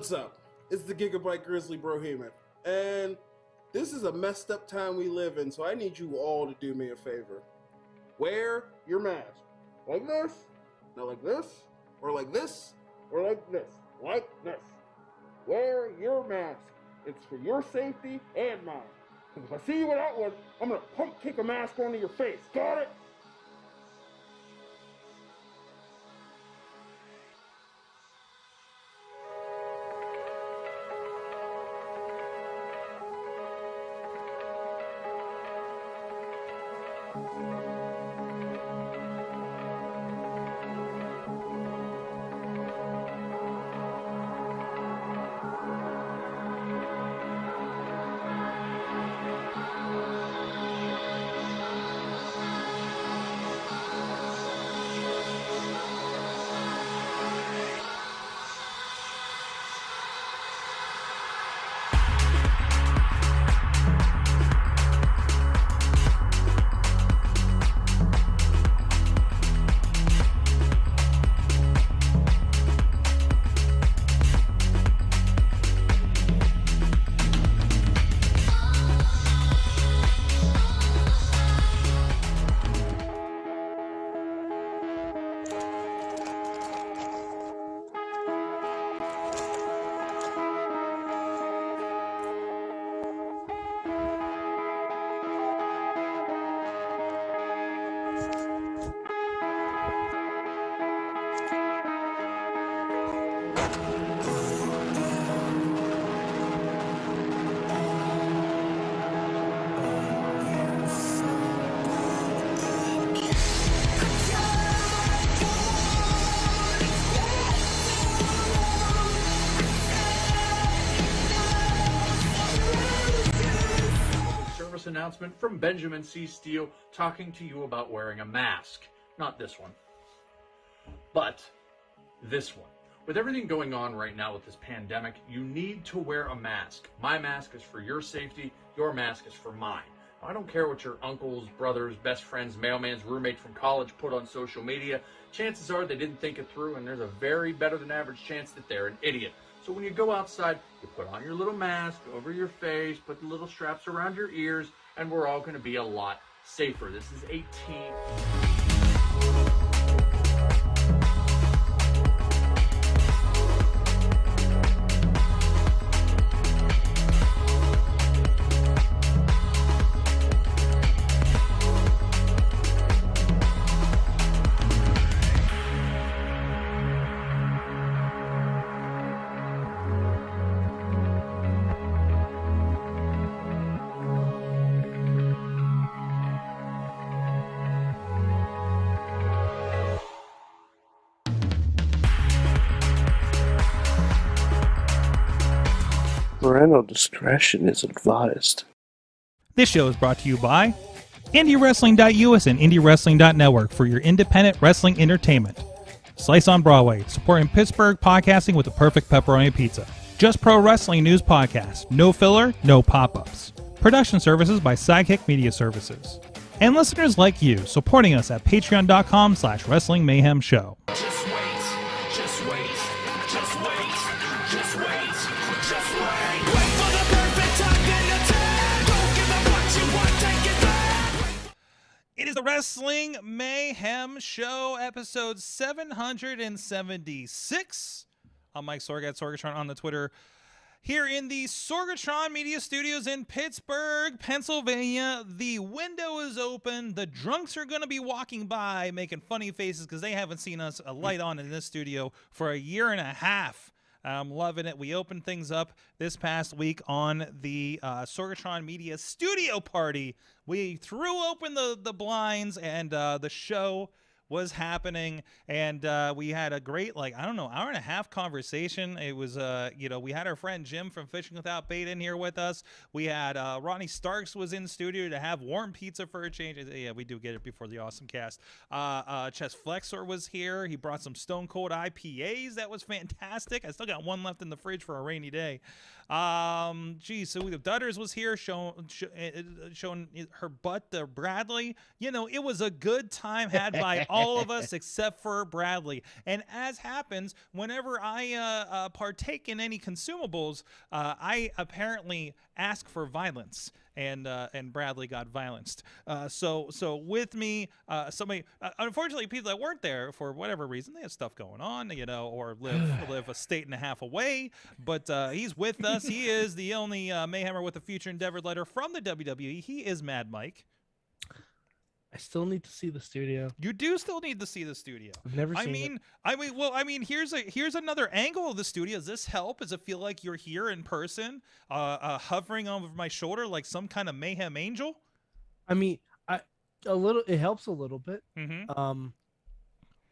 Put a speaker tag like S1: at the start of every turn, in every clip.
S1: What's up? It's the Gigabyte Grizzly Brohemian, and this is a messed up time we live in, so I need you all to do me a favor. Wear your mask. Like this, not like this, or like this, or like this, like this. Wear your mask. It's for your safety and mine. If I see you without one, I'm gonna pump kick a mask onto your face. Got it?
S2: Announcement from Benjamin C. Steele talking to you about wearing a mask. Not this one, but this one. With everything going on right now with this pandemic, you need to wear a mask. My mask is for your safety. Your mask is for mine. I don't care what your uncles, brothers, best friends, mailman's roommate from college put on social media. Chances are they didn't think it through, and there's a very better than average chance that they're an idiot. So when you go outside, you put on your little mask over your face, put the little straps around your ears, and we're all going to be a lot safer. This is 18.
S3: Parental discretion is advised.
S4: This show is brought to you by IndieWrestling.us and IndieWrestling.network for your independent wrestling entertainment. Slice on Broadway, supporting Pittsburgh podcasting with the perfect pepperoni pizza. Just Pro Wrestling News Podcast. No filler, no pop-ups. Production services by Sidekick Media Services. And listeners like you, supporting us at patreon.com/Wrestling Mayhem Show. It is the Wrestling Mayhem Show, episode 776. I'm Mike Sorg at Sorgatron on the Twitter. Here in the Sorgatron Media Studios in Pittsburgh, Pennsylvania. The window is open. The drunks are going to be walking by making funny faces because they haven't seen us a light on in this studio for a year and a half. I'm loving it. We opened things up this past week on the Sorgatron Media Studio Party. We threw open the blinds, and the show was happening, and we had a great, hour and a half conversation. It was, we had our friend Jim from Fishing Without Bait in here with us. We had Ronnie Starks was in studio to have warm pizza for a change. Yeah, we do get it before the awesome cast. Chess Flexor was here. He brought some Stone Cold IPAs. That was fantastic. I still got one left in the fridge for a rainy day. So the Dutters was here showing her butt to Bradley. It was a good time had by all of us except for Bradley. And as happens, whenever I partake in any consumables, I apparently ask for violence. And Bradley got violenced. So with me, somebody, unfortunately, people that weren't there for whatever reason, they had stuff going on, or live a state and a half away. But he's with us. He is the only Mayhemmer with a future endeavor letter from the WWE. He is Mad Mike.
S3: I still need to see the studio.
S4: You do still need to see the studio.
S3: I've never seen it.
S4: Here's another angle of the studio. Does this help? Does it feel like you're here in person, hovering over my shoulder like some kind of Mayhem angel?
S3: I mean, it helps a little bit.
S4: Mm-hmm.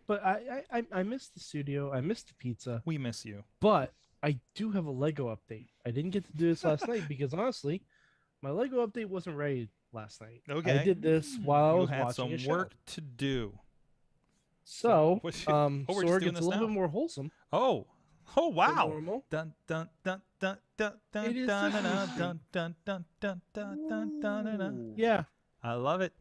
S3: But I miss the studio. I miss the pizza.
S4: We miss you.
S3: But I do have a Lego update. I didn't get to do this last night because honestly, my Lego update wasn't ready last night.
S4: Okay.
S3: I did this while I was
S4: had
S3: watching
S4: some
S3: a show.
S4: work to do.
S3: So,
S4: we're just
S3: Sorg,
S4: doing
S3: it's
S4: this
S3: a little
S4: now?
S3: bit more wholesome
S4: Oh
S3: than
S4: wow.
S3: normal.
S4: Dun dun dun dun dun dun
S3: It is
S4: dun
S3: Sesame
S4: dun
S3: Street.
S4: dun dun dun dun dun dun dun dun.
S3: Yeah,
S4: I love it.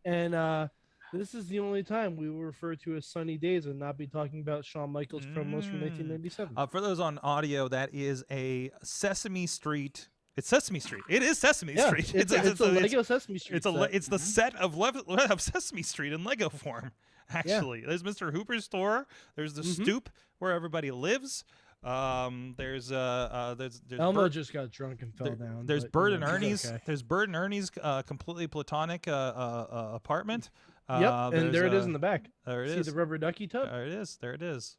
S3: and this is the only time we will refer to as Sunny Days and not be talking about Shawn Michaels promos from 1997.
S4: For those on audio, that is a Sesame Street. It's Sesame Street. It is Sesame
S3: Yeah,
S4: Street.
S3: it's a Lego Sesame Street.
S4: It's the set of Sesame Street in Lego form. Actually, there's Mr. Hooper's store. There's the stoop where everybody lives. There's
S3: Elmo
S4: Bert,
S3: just got drunk and fell down.
S4: there's
S3: but,
S4: Bert
S3: you
S4: and
S3: know, he's
S4: Ernie's.
S3: okay.
S4: There's Bert and Ernie's completely platonic apartment.
S3: Yep, and there it is in the back.
S4: There it
S3: See
S4: is.
S3: the rubber ducky tub?
S4: There it is. There it is.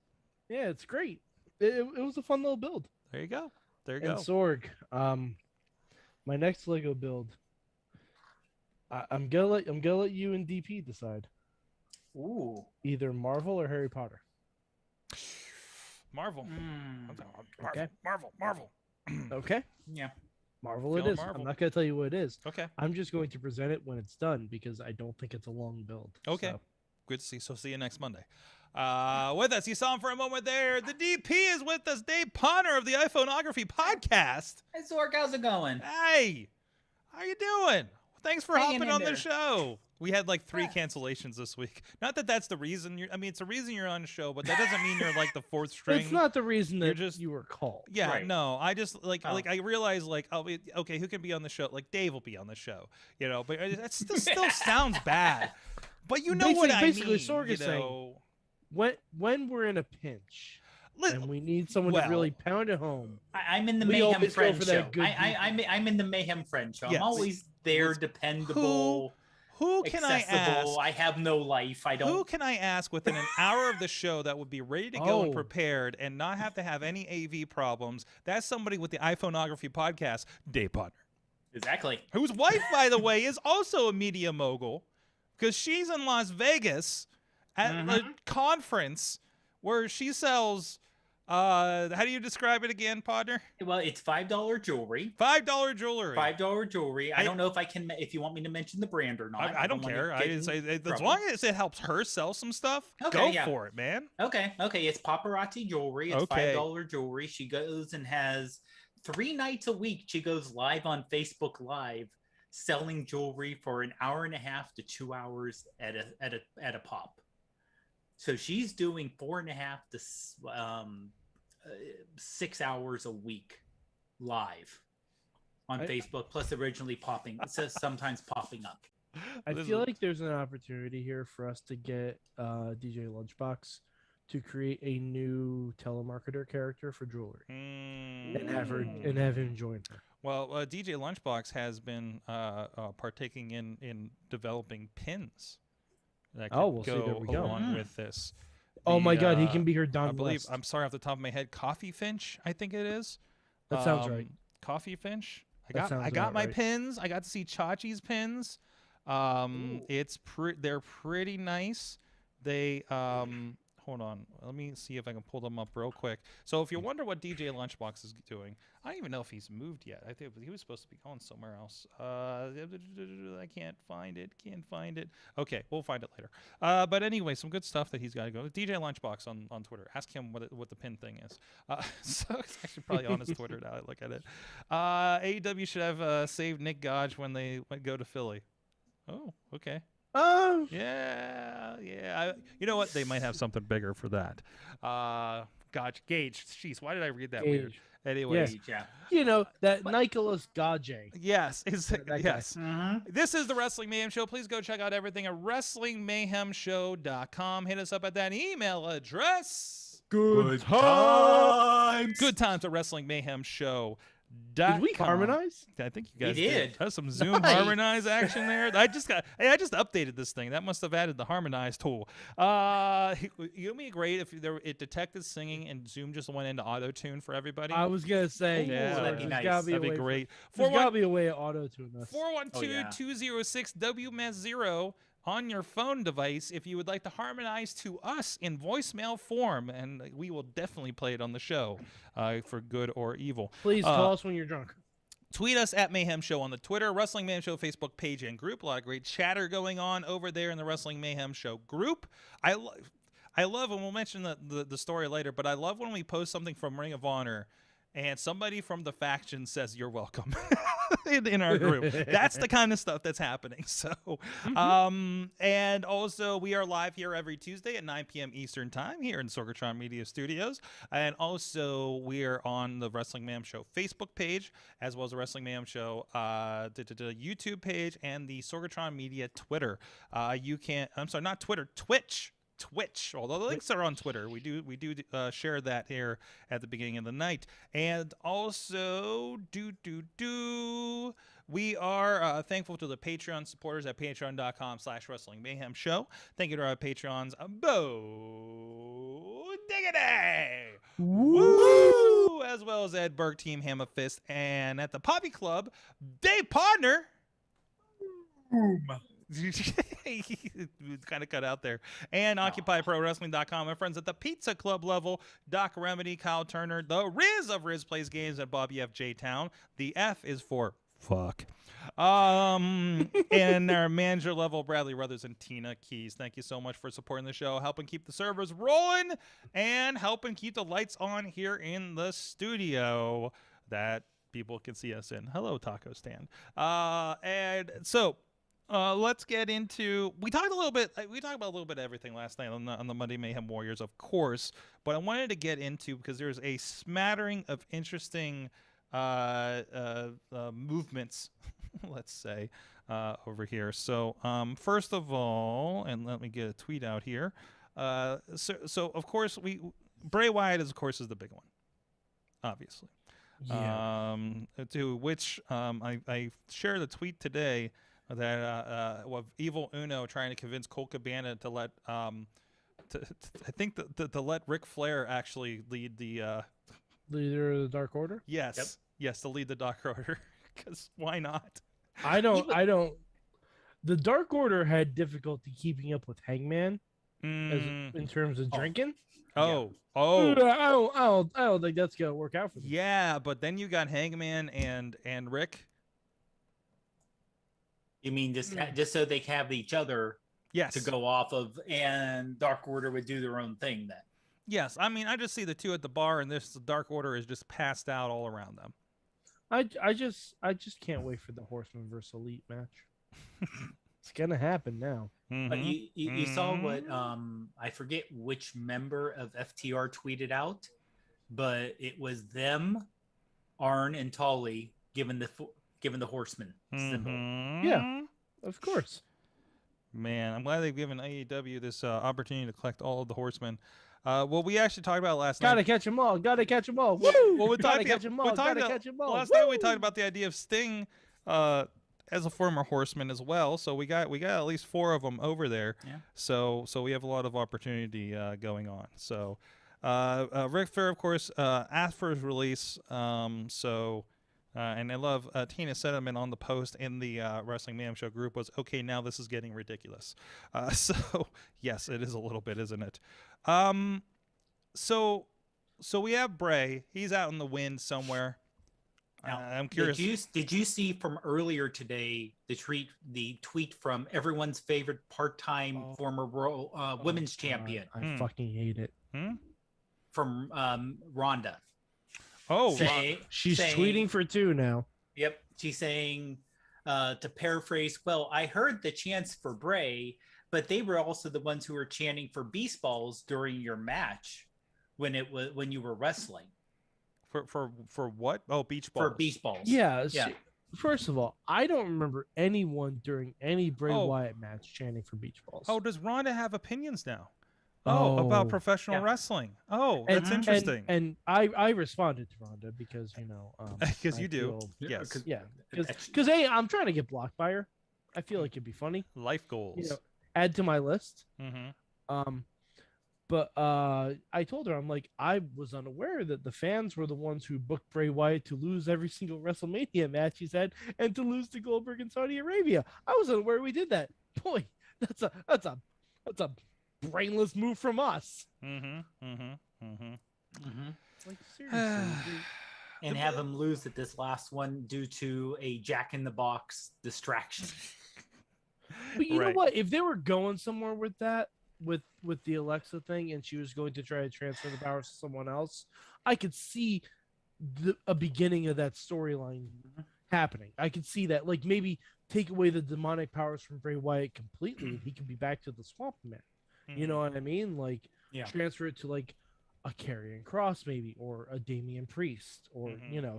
S3: Yeah, it's great. It was a fun little build.
S4: There you go. There you
S3: And
S4: go.
S3: Sorg, my next Lego build. I'm gonna let you and DP decide.
S5: Ooh.
S3: Either Marvel or Harry Potter.
S4: Marvel.
S3: Okay.
S4: Marvel.
S3: Okay.
S5: Yeah.
S3: Marvel
S4: Feel
S3: it is.
S4: Marvel.
S3: I'm not gonna tell you what it is.
S4: Okay.
S3: I'm just going to present it when it's done because I don't think it's a long build.
S4: Okay.
S3: So,
S4: Good to see. So see you next Monday. With us, you saw him for a moment there. The DP is with us, Dave Podnar of the iPhoneography podcast.
S5: Hey, Zork, how's it going?
S4: Hey, how you doing? Thanks for
S5: Hanging
S4: hopping
S5: in
S4: on the
S5: there.
S4: show. We had like 3
S5: Yeah.
S4: cancellations this week. Not that that's the reason it's the reason you're on the show, but that doesn't mean you're like the 4th string.
S3: it's not the reason
S4: You're
S3: that
S4: just-
S3: you were called.
S4: Yeah,
S5: Right.
S4: no, I just like
S5: Oh.
S4: I realize like okay, who can be on the show? Like Dave will be on the show, but that still sounds bad. But you know what I
S3: Basically,
S4: mean.
S3: Sorg is saying,
S4: know?
S3: When we're in a pinch
S4: Li-
S3: and we need someone
S4: well-
S3: to really pound it home,
S5: I'm in the
S3: We
S5: Mayhem
S3: always go
S5: Friend
S3: for
S5: show.
S3: that good
S5: I'm in the Mayhem Friend show.
S4: Yes.
S5: I'm always there, dependable,
S4: Who can I ask?
S5: accessible. I have no life. I
S4: Who
S5: don't.
S4: can I ask within an hour of the show that would be ready to go and
S3: Oh.
S4: prepared and not have to have any AV problems? That's somebody with the iPhoneography podcast, Dave Podnar,
S5: Exactly.
S4: whose wife, by the way, is also a media mogul because she's in Las Vegas at a conference where she sells. How do you describe it again, Podnar?
S5: Well, it's $5 jewelry.
S4: $5 jewelry.
S5: $5 jewelry. I don't know if you want me to mention the brand or not.
S4: I don't
S5: wanna
S4: care.
S5: get in
S4: As
S5: trouble.
S4: long as it helps her sell some stuff,
S5: Okay,
S4: go
S5: yeah.
S4: for it, man.
S5: Okay. It's paparazzi jewelry. It's
S4: Okay.
S5: $5 jewelry. She goes and has 3 nights a week. She goes live on Facebook Live, selling jewelry for an hour and a half to 2 hours at a pop. So she's doing 4.5 to 6 hours a week live on Facebook. Plus, originally it says sometimes popping up.
S3: I
S4: This
S3: feel
S4: is-
S3: like there's an opportunity here for us to get DJ Lunchbox to create a new telemarketer character for jewelry and have him join her.
S4: Well, DJ Lunchbox has been partaking in developing pins that
S3: Oh,
S4: could
S3: well, see,
S4: go
S3: there we go.
S4: along with this.
S3: Oh my God, he
S4: uh,
S3: can be her Don
S4: I believe
S3: West.
S4: I'm sorry off the top of my head, Coffee Finch, I think it is.
S3: That sounds right.
S4: Coffee Finch.
S3: That sounds
S4: I got
S3: about
S4: my
S3: right.
S4: pins. I got to see Chachi's pins. They're pretty nice. They hold on. Let me see if I can pull them up real quick. So if you wonder what DJ Lunchbox is doing, I don't even know if he's moved yet. I think he was supposed to be going somewhere else. I can't find it. Okay, we'll find it later. But anyway, some good stuff that he's got to go. DJ Lunchbox on Twitter. Ask him what the pin thing is. So it's actually probably on his Twitter now. I look at it. AEW should have saved Nick Gage when they go to Philly. Oh, okay. Yeah. You know what? They might have something bigger for that. Gotcha. Gage. Jeez, why did I read that weird?
S3: Gage.
S4: Anyways,
S5: Yeah.
S3: You know that Nicholas Gage.
S4: yes,
S3: That guy.
S4: yes.
S5: Mhm.
S4: This is the Wrestling Mayhem Show. Please go check out everything at WrestlingMayhemShow.com. Hit us up at that email address.
S3: Good
S5: times.
S4: Good times at WrestlingMayhemShow.com.
S3: Did we harmonize?
S4: I think you guys
S5: We did.
S4: That's some Zoom
S5: Nice.
S4: harmonize action there. I just updated this thing. That must have added the harmonize tool. It'd be great if it detected singing and Zoom just went into auto tune for everybody.
S3: I was gonna say,
S4: Yeah,
S5: that'd be nice.
S3: That'd
S4: That'd be great.
S3: There's gotta be a way of auto tune us.
S4: 412-206-WMS0 on your phone device if you would like to harmonize to us in voicemail form, and we will definitely play it on the show for good or evil.
S3: Please call us when you're drunk.
S4: Tweet us at Mayhem Show on the Twitter, Wrestling Mayhem Show Facebook page and group. A lot of great chatter going on over there in the Wrestling Mayhem Show group. I love, and we'll mention the story later, but I love when we post something from Ring of Honor and somebody from the faction says you're welcome in our group. That's the kind of stuff that's happening. So, and also we are live here every Tuesday at 9 p.m. Eastern Time here in Sorgatron Media Studios. And also we are on the Wrestling Mayhem Show Facebook page, as well as the Wrestling Mayhem Show YouTube page and the Sorgatron Media Twitter. Not Twitter, Twitch, although the links are on Twitter. We do share that here at the beginning of the night. And also we are thankful to the Patreon supporters at patreon.com/Wrestling Mayhem Show. Thank you to our Patreons, Bo Diggity, Woo! As well as Ed Berg, Team Hammer Fist, and at the Poppy Club, Dave Podnar. Kind of cut out there. And OccupyProWrestling.com. My friends at the Pizza Club level, Doc Remedy, Kyle Turner, the Riz of Riz Plays Games at Bobby F. J. Town. The F is for fuck. And our manager level, Bradley Ruthers and Tina Keys. Thank you so much for supporting the show, helping keep the servers rolling, and helping keep the lights on here in the studio that people can see us in. Hello, Taco Stand. And so let's get into. We talked about a little bit of everything last night on the Monday Mayhem Warriors, of course. But I wanted to get into, because there's a smattering of interesting movements, let's say, over here. So first of all, and let me get a tweet out here. So of course Bray Wyatt is the big one, obviously.
S3: Yeah.
S4: To which I shared a tweet today that of Evil Uno trying to convince Colt Cabana to let I think to let Ric Flair actually lead the
S3: leader of the Dark Order.
S4: Yes, to lead the Dark Order, because why not?
S3: I don't. The Dark Order had difficulty keeping up with Hangman in terms of drinking.
S4: Oh.
S3: I don't think that's gonna work out for them.
S4: Yeah, but then you got Hangman and Rick.
S5: You mean just so they have each other to go off of, and Dark Order would do their own thing then?
S4: Yes, I mean, I just see the two at the bar, and this Dark Order is just passed out all around them.
S3: I just can't wait for the Horseman versus Elite match. It's gonna happen now.
S5: But you saw what I forget which member of FTR tweeted out, but it was them, Arn, and Tully given the Horseman symbol.
S3: Yeah, of course.
S4: Man, I'm glad they've given AEW this opportunity to collect all of the Horsemen. Well, we actually talked about last night.
S3: Gotta catch them all. Gotta catch them all. Woo!
S4: Well, we
S3: gotta catch them all. Gotta catch them all.
S4: Last night we talked about the idea of Sting as a former Horseman as well. So we got at least 4 of them over there.
S5: Yeah.
S4: So we have a lot of opportunity going on. So Ric Flair, of course, asked for his release. And I love Tina's sentiment on the post in the Wrestling Mayhem Show group was, okay, now this is getting ridiculous. So yes, it is a little bit, isn't it? So we have Bray. He's out in the wind somewhere.
S5: Now,
S4: I'm curious.
S5: Did you see from earlier today the tweet from everyone's favorite part-time former women's champion?
S3: I fucking hate it.
S5: From Rhonda.
S4: Oh,
S3: she's tweeting for 2 now.
S5: Yep, she's saying to paraphrase, well, I heard the chants for Bray, but they were also the ones who were chanting for Beast Balls during your match when you were wrestling.
S4: For what? Oh, beach balls.
S5: For Beast Balls.
S3: Yeah. First of all, I don't remember anyone during any Bray Wyatt match chanting for beach balls.
S4: Oh, does Ronda have opinions now? About professional wrestling. Oh, that's interesting.
S3: And I responded to Ronda because
S4: because you do. Yes.
S3: Because hey, I'm trying to get blocked by her. I feel like it'd be funny.
S4: Life goals.
S3: Add to my list.
S4: Mm-hmm.
S3: But I told her, I'm like, I was unaware that the fans were the ones who booked Bray Wyatt to lose every single WrestleMania match he's had and to lose to Goldberg in Saudi Arabia. I was unaware we did that. Boy, that's a brainless move from us. Like, seriously.
S5: And have him lose at this last one due to a Jack in the Box distraction.
S3: But you know what? If they were going somewhere with that, with the Alexa thing, and she was going to try to transfer the powers to someone else, I could see a beginning of that storyline happening. I could see that, like, maybe take away the demonic powers from Bray Wyatt completely, and he can be back to the Swamp Man. You know what I mean? Like, transfer it to like a Karrion Kross maybe, or a Damian Priest, or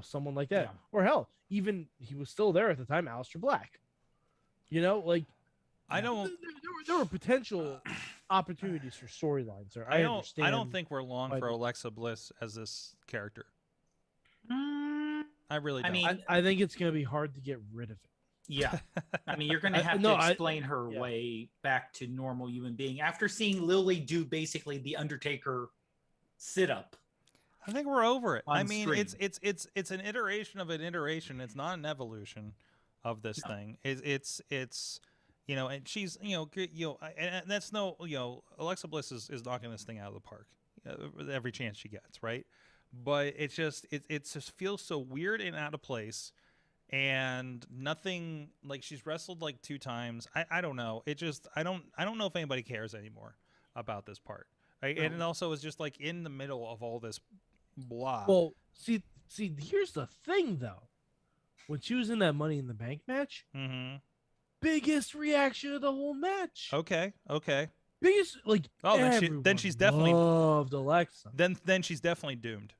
S3: someone like that. Or hell, even he was still there at the time, Aleister Black. Like,
S4: I don't.
S3: There were potential opportunities for storylines there.
S4: I don't think we're long for Alexa Bliss as this character. I really don't.
S5: I mean,
S3: I think it's going to be hard to get rid of it.
S5: Yeah. I mean, you're going to have to explain her way back to normal human being after seeing Lily do basically the Undertaker sit-up.
S4: I think we're over it. I mean,
S5: screen.
S4: it's an iteration of an iteration. It's not an evolution of this thing. It's and she's and that's Alexa Bliss is knocking this thing out of the park every chance she gets, right? But it just feels so weird and out of place, and nothing, like, she's wrestled like 2 times. I don't know. I don't know if anybody cares anymore about this part. Right? And it also is just like in the middle of all this blah.
S3: Well, see, here's the thing though. When she was in that Money in the Bank match, biggest reaction of the whole match.
S4: Okay.
S3: Biggest, like,
S4: then she's definitely
S3: loved Alexa.
S4: Then she's definitely doomed.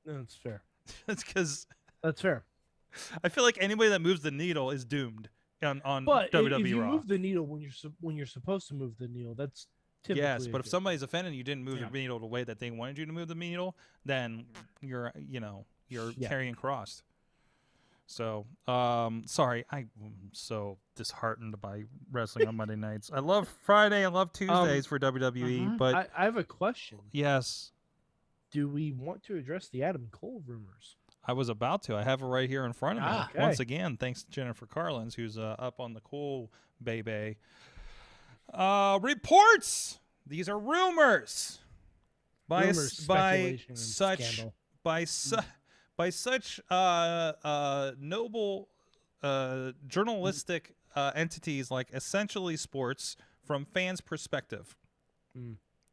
S3: That's fair.
S4: That's because
S3: that's fair.
S4: I feel like anybody that moves the needle is doomed on
S3: but
S4: WWE
S3: if you
S4: Raw.
S3: move the needle when you're supposed to move the needle, that's typically
S4: but if somebody's offended, you didn't move the needle the way that they wanted you to move the needle, then you're carrying crossed. So, sorry, I'm so disheartened by wrestling on Monday nights. I love Friday, I love Tuesdays for WWE, but
S3: I have a question.
S4: Yes.
S3: Do we want to address the Adam Cole rumors?
S4: I was about to. I have it right here in front of me.
S3: Okay.
S4: Once again, thanks to Jennifer Carlins, who's up on the Cole baby. Reports. These are rumors. By such noble journalistic entities like Essentially Sports from fans' perspective.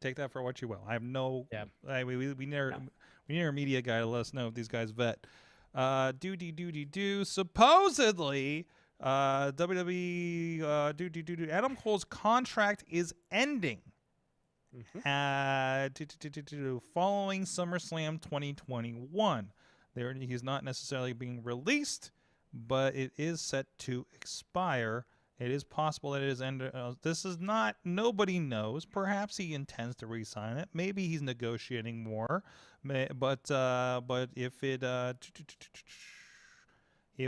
S4: Take that for what you will. I have no. Yeah. We need our media guy to let us know if these guys vet. Supposedly, WWE. Adam Cole's contract is ending. Following SummerSlam 2021. He's not necessarily being released, but it is set to expire. It is possible that it is ended. This is not. Nobody knows. Perhaps he intends to re-sign it. Maybe he's negotiating more. But if it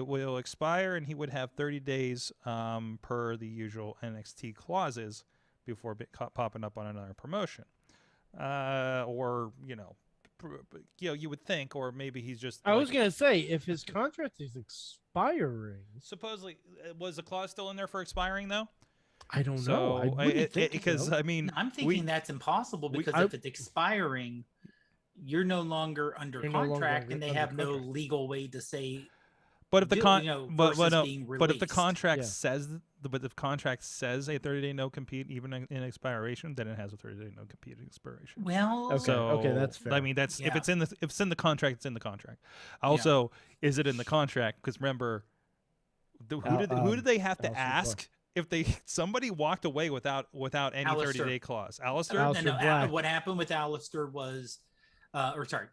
S4: will expire, and he would have 30 days per the usual NXT clauses before popping up on another promotion, or you would think, or maybe he's just.
S3: I was gonna say, if his contract is expiring,
S4: supposedly, was the clause still in there for expiring though?
S3: I don't know.
S4: Because I mean,
S5: I'm thinking that's impossible because if it's expiring, you're no longer under contract, and they have no legal way to say.
S4: But if the but if the contract says a 30-day no compete even in expiration, then it has a 30-day no compete expiration.
S5: Well,
S3: okay, that's fair.
S4: I mean, that's if it's in the contract, it's in the contract. Also, is it in the contract? Because remember, Who did they have to
S3: Alistair
S4: ask if somebody walked away without any
S5: Alistair.
S4: 30-day clause? Alistair?
S3: Alistair Black.
S5: What happened with Alistair was,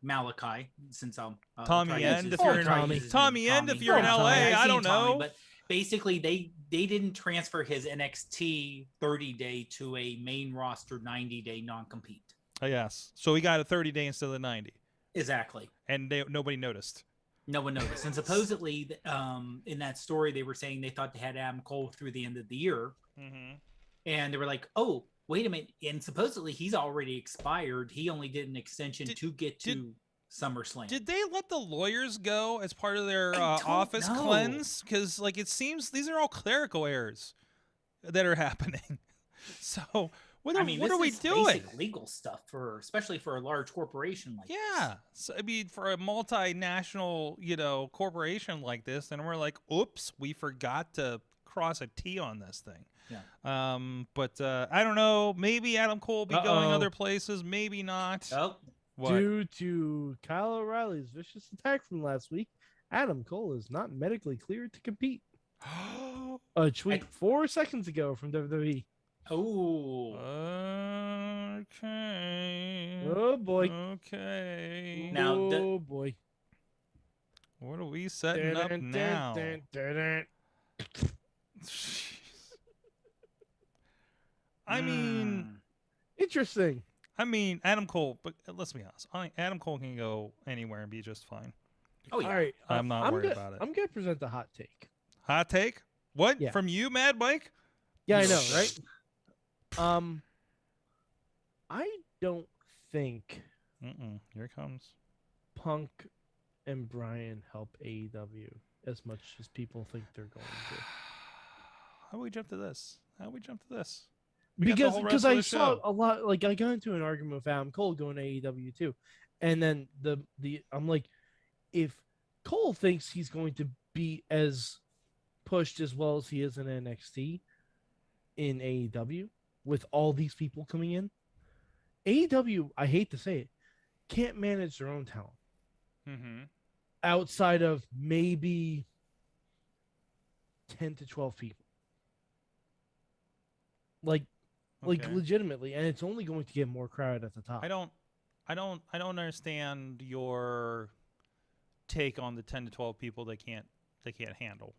S5: Malachi. Since I'm
S4: Tommy End, if you're in
S3: Tommy
S4: End, if you're in LA, I don't know.
S5: But basically, they didn't transfer his NXT 30-day to a main roster 90-day non-compete.
S4: Oh, yes. So he got a 30-day instead of the 90.
S5: Exactly.
S4: And nobody noticed.
S5: No one noticed. And supposedly, in that story, they were saying they thought they had Adam Cole through the end of the year.
S4: Mm-hmm.
S5: And they were like, oh, wait a minute. And supposedly, he's already expired. He only did an extension to get to SummerSlam.
S4: Did they let the lawyers go as part of their office cleanse? Because, like, it seems these are all clerical errors that are happening. So... What are we doing?
S5: Basic legal stuff especially for a large corporation like this.
S4: So, I mean, for a multinational, corporation like this, and we're like, oops, we forgot to cross a T on this thing.
S5: Yeah.
S4: But I don't know. Maybe Adam Cole will be going other places. Maybe not.
S5: Oh.
S4: What?
S3: Due to Kyle O'Reilly's vicious attack from last week, Adam Cole is not medically cleared to compete. A tweet 4 seconds ago from WWE.
S5: Oh.
S4: Okay.
S3: Oh boy.
S4: Okay.
S5: Now,
S3: oh boy.
S4: What are we setting up now? I mean,
S3: interesting.
S4: I mean, Adam Cole, but let's be honest. Adam Cole can go anywhere and be just fine.
S5: Oh yeah.
S3: All right.
S4: I'm not worried about it.
S3: I'm gonna present a hot take.
S4: Hot take? What?
S3: Yeah.
S4: From you, Mad Mike?
S3: Yeah, I know, right? I don't think
S4: Here it comes.
S3: Punk and Bryan help AEW as much as people think they're going to.
S4: How do we jump to this?
S3: Because I saw a lot, like I got into an argument with Adam Cole going to AEW too, and then I'm like, if Cole thinks he's going to be as pushed as well as he is in NXT in AEW with all these people coming in, AEW, I hate to say it, can't manage their own talent outside of maybe 10 to 12 people. Like legitimately, and it's only going to get more crowded at the top.
S4: I don't understand your take on the 10 to 12 people they can't handle.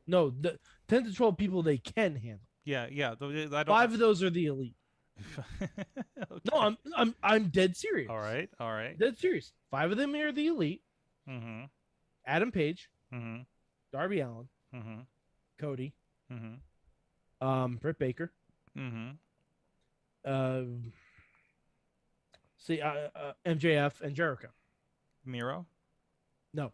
S3: No, the 10 to 12 people they can handle.
S4: Yeah. I don't...
S3: 5 of those are the elite.
S4: Okay.
S3: No, I'm dead serious.
S4: All right.
S3: Dead serious. 5 of them are the elite.
S4: Mm-hmm.
S3: Adam Page,
S4: Mm-hmm.
S3: Darby Allin,
S4: Mm-hmm.
S3: Cody,
S4: Mm-hmm.
S3: Britt Baker.
S4: Mm-hmm.
S3: MJF and Jericho.
S4: Miro?
S3: No.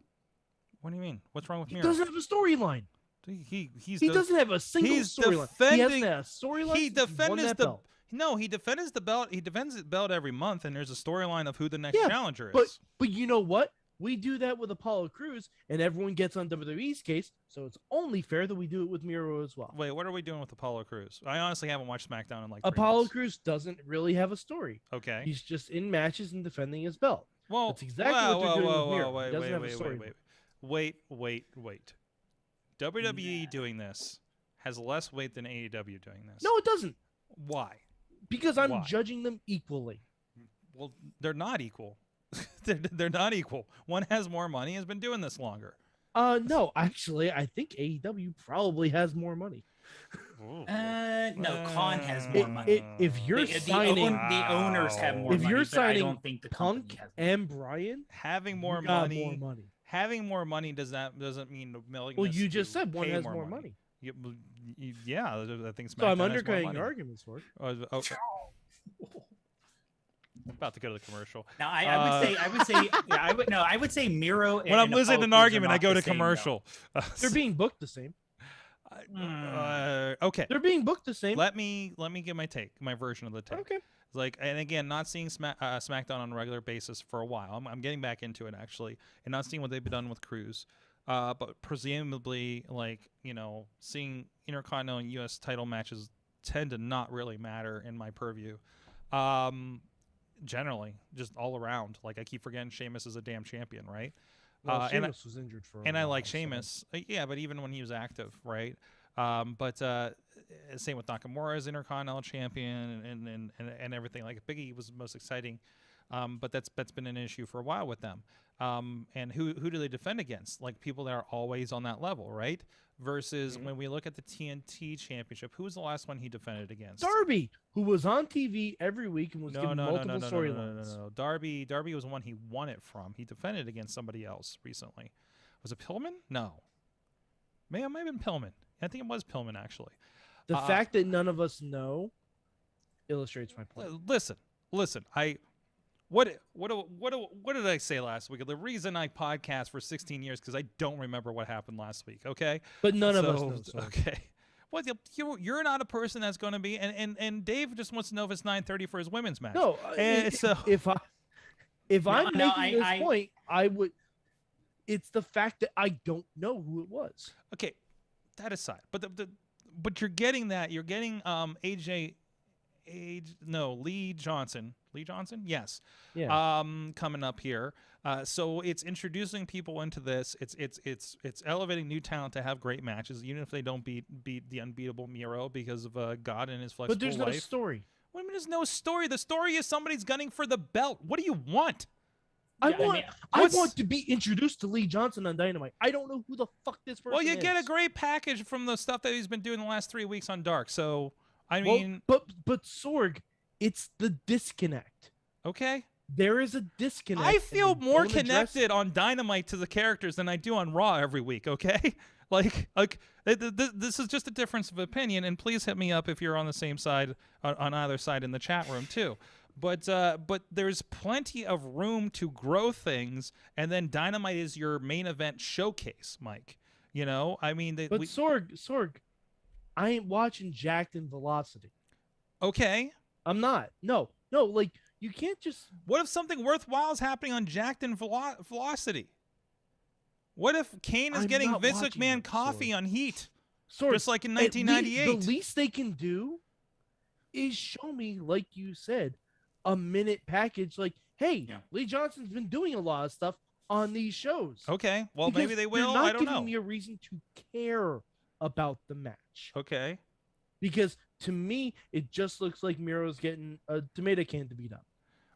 S4: What do you mean? What's wrong with
S3: He
S4: Miro?
S3: doesn't have a storyline.
S4: He
S3: doesn't have a single storyline. He hasn't had a storyline.
S4: He defended the belt. No, he defends the belt. He defends the belt every month, and there's a storyline of who the next challenger is.
S3: But you know what? We do that with Apollo Crews, and everyone gets on WWE's case, so it's only fair that we do it with Miro as well.
S4: Wait, what are we doing with Apollo Crews? I honestly haven't watched SmackDown in like 3
S3: Apollo
S4: months.
S3: Crews doesn't really have a story.
S4: Okay.
S3: He's just in matches and defending his belt.
S4: Well,
S3: that's exactly what they're doing with Miro. He doesn't have a story.
S4: Wait. WWE doing this has less weight than AEW doing this.
S3: No, it doesn't.
S4: Why?
S3: Because I'm judging them equally.
S4: Well, they're not equal. they're not equal. One has more money, has been doing this longer.
S3: No, actually, I think AEW probably has more money.
S5: No, Khan has more money.
S3: If you're signing,
S5: the owners have more money.
S3: If you're signing
S5: I don't think the
S3: Punk and Bryan,
S4: having more money, having more money doesn't mean millions.
S3: Well, you just said one has more money.
S4: Yeah, I think
S3: so. I'm undercutting your arguments for it.
S4: Okay. About to go to the commercial.
S5: Now, I would say Miro.
S4: When I'm losing an argument, I go to commercial.
S3: They're being booked the same.
S4: Okay.
S3: They're being booked the same.
S4: Let me give my version of the take.
S3: Okay.
S4: Like, and again, not seeing SmackDown on a regular basis for a while. I'm getting back into it actually, and not seeing what they've done with Crews. But presumably, seeing Intercontinental and U.S. title matches tend to not really matter in my purview. Generally, just all around. Like, I keep forgetting Sheamus is a damn champion, right?
S3: Well,
S4: and
S3: Sheamus was injured for a
S4: and I
S3: while,
S4: like
S3: so-
S4: Sheamus. Yeah, but even when he was active, right? But same with Nakamura as Intercontinental Champion and everything. Like Biggie was the most exciting, but that's been an issue for a while with them. And who do they defend against? Like people that are always on that level, right? Versus when we look at the TNT Championship, who was the last one he defended against?
S3: Darby, who was on TV every week and was given multiple
S4: no,
S3: storylines.
S4: no. Darby was the one he won it from. He defended against somebody else recently. Was it Pillman? No. It might have been Pillman. I think it was Pillman, actually.
S3: The fact that none of us know illustrates my point.
S4: Listen. What did I say last week? The reason I podcast for 16 years because I don't remember what happened last week. Okay,
S3: But none of us know. Sorry.
S4: Okay, well, you're not a person that's going to be, and Dave just wants to know if it's 9:30 for his women's match.
S3: No,
S4: so
S3: if I'm
S5: no,
S3: making this point, I would. It's the fact that I don't know who it was.
S4: okay, that aside, but you're getting that. You're getting Lee Johnson. Lee Johnson? Yes.
S3: Yeah.
S4: Coming up here. So it's introducing people into this. It's elevating new talent to have great matches, even if they don't beat the unbeatable Miro because of God and his flexible
S3: But there's
S4: life.
S3: no story.
S4: What do you mean there's no story? The story is somebody's gunning for the belt. What do you want?
S3: I
S5: Yeah,
S3: want to be introduced to Lee Johnson on Dynamite. I don't know who the fuck this person
S4: Well, you
S3: is.
S4: get a great package from the stuff that he's been doing the last 3 weeks on Dark. So, I
S3: Well,
S4: mean,
S3: but Sorg, it's the disconnect.
S4: okay.
S3: There is a disconnect.
S4: I
S3: and
S4: feel
S3: they
S4: more
S3: don't address
S4: connected on Dynamite to the characters than I do on Raw every week, okay? Like this is just a difference of opinion, and please hit me up if you're on the same side, on either side in the chat room too. But there's plenty of room to grow things, and then Dynamite is your main event showcase, Mike. You know, I mean,
S3: But Sorg, I ain't watching Jacked in Velocity.
S4: okay.
S3: I'm not. No, like you can't just.
S4: What if something worthwhile is happening on Jacked in Velocity? What if Kane is
S3: I'm
S4: getting
S3: not
S4: Vince
S3: watching
S4: McMahon
S3: it,
S4: coffee
S3: Sorg.
S4: on Heat,
S3: Sorg,
S4: just like in
S3: at least-
S4: 1998?
S3: The least they can do is show me, like you said, a minute package. Like, hey,
S5: Yeah.
S3: Lee Johnson's been doing a lot of stuff on these shows.
S4: Okay, well
S3: Because
S4: maybe they will.
S3: They're not
S4: I don't
S3: giving
S4: know.
S3: me a reason to care about the match.
S4: Okay.
S3: Because to me, it just looks like Miro's getting a tomato can to beat up.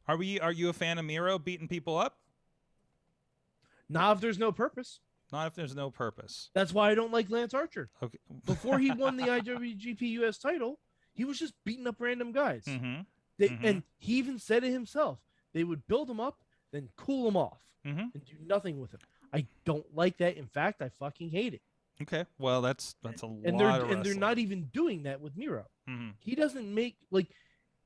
S4: Are you a fan of Miro beating people up?
S3: Not if there's no purpose.
S4: Not if there's no purpose.
S3: That's why I don't like Lance Archer.
S4: Okay.
S3: Before he won the IWGP US title, he was just beating up random guys.
S4: Mm-hmm.
S3: And he even said it himself. They would build him up, then cool him off,
S4: Mm-hmm.
S3: and do nothing with him. I don't like that. In fact, I fucking hate it.
S4: Okay. Well, that's a
S3: And
S4: lot of
S3: they're
S4: wrestling.
S3: not even doing that with Miro.
S4: Mm-hmm.
S3: He doesn't make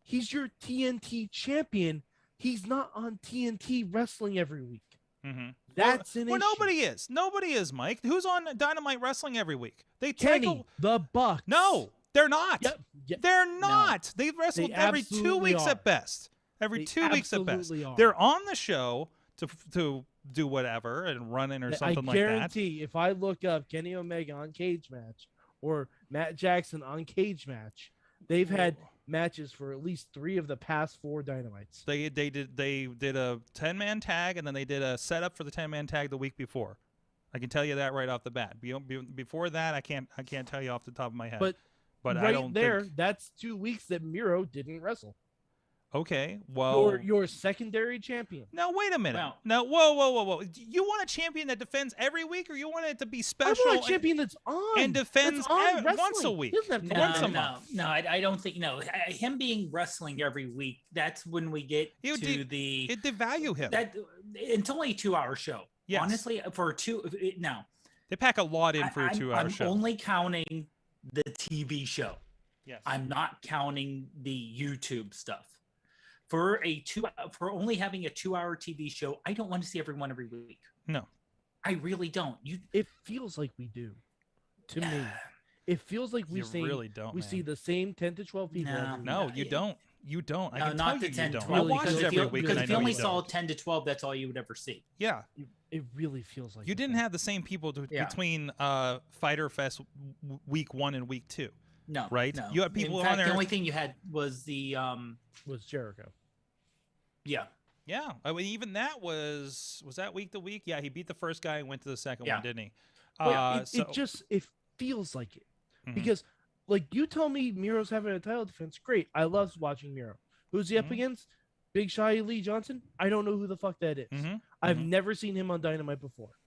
S3: he's your TNT champion. He's not on TNT wrestling every week.
S4: Mm-hmm.
S3: That's an
S4: well,
S3: issue.
S4: nobody is. Nobody is, Mike. Who's on Dynamite Wrestling every week? They
S3: Kenny,
S4: take
S3: the Bucks.
S4: No, they're not.
S3: Yep.
S4: They're not. They wrestle
S3: They
S4: every 2
S3: absolutely
S4: weeks
S3: are.
S4: at best. Every
S3: They
S4: 2 weeks at best.
S3: absolutely are.
S4: They're on the show to do whatever and run in or something like
S3: I
S4: that.
S3: guarantee if I look up Kenny Omega on Cage Match or Matt Jackson on Cage Match, they've had matches for at least 3 of the past 4 Dynamites.
S4: They did a 10-man tag, and then they did a setup for the 10-man tag the week before. I can tell you that right off the bat. Before that, I can't tell you off the top of my head.
S3: But
S4: right
S3: I
S4: don't
S3: there,
S4: think...
S3: that's 2 weeks that Miro didn't wrestle.
S4: Okay, well,
S3: Your secondary champion.
S4: now wait a minute.
S5: Wow.
S4: Now, whoa! You want a champion that defends every week, or you want it to be
S3: I
S4: special
S3: want a champion that's on
S4: and defends
S3: that's on
S4: once a
S3: wrestling.
S4: week?
S3: He doesn't have to
S5: No,
S4: Once a
S3: wrestle.
S4: month.
S5: no, I don't think him being wrestling every week. That's when we get
S4: You
S5: to
S4: de-
S5: the
S4: It devalue him.
S5: that it's only a 2-hour show.
S4: Yes.
S5: Honestly, for now
S4: They pack a lot in for a 2-hour
S5: I'm
S4: show.
S5: only counting the TV show.
S4: Yes.
S5: I'm not counting the YouTube stuff. For only having a 2-hour TV show, I don't want to see everyone every week.
S4: No.
S5: I really don't.
S3: It feels like we do. To me, it feels like
S4: You really don't.
S3: we
S4: man.
S3: see the same 10 to 12 people.
S5: No.
S3: every week.
S4: No, you don't. You don't. I
S5: No,
S4: can
S5: not
S4: tell
S5: the
S4: you
S5: 10,
S4: you don't.
S5: 12.
S4: I watch
S3: because
S4: it
S3: if
S4: every
S3: you-
S4: week,
S3: because
S4: and I
S5: if you
S4: know
S5: only
S4: you
S5: saw
S4: don't.
S5: 10 to 12, that's all you would ever see.
S4: Yeah,
S3: It really feels like
S4: you
S3: it,
S4: didn't
S3: though.
S4: have the same people
S5: Yeah.
S4: between Fighter Fest week 1 and week 2.
S5: No,
S4: Right?
S5: No.
S4: You had people
S5: In
S4: on
S5: fact,
S4: there-
S5: The only thing you had was the
S3: was Jericho.
S5: yeah.
S4: Yeah, I mean, even that was that week to week. Yeah, he beat the first guy and went to the second one, didn't he?
S3: It feels like it
S4: Mhm.
S3: because, like, you tell me Miro's having a title defense. Great, I love watching Miro. Who's he up
S4: Mhm.
S3: against? Big Shy Lee Johnson. I don't know who the fuck that is.
S4: Mhm.
S3: I've
S4: Mhm.
S3: never seen him on Dynamite before.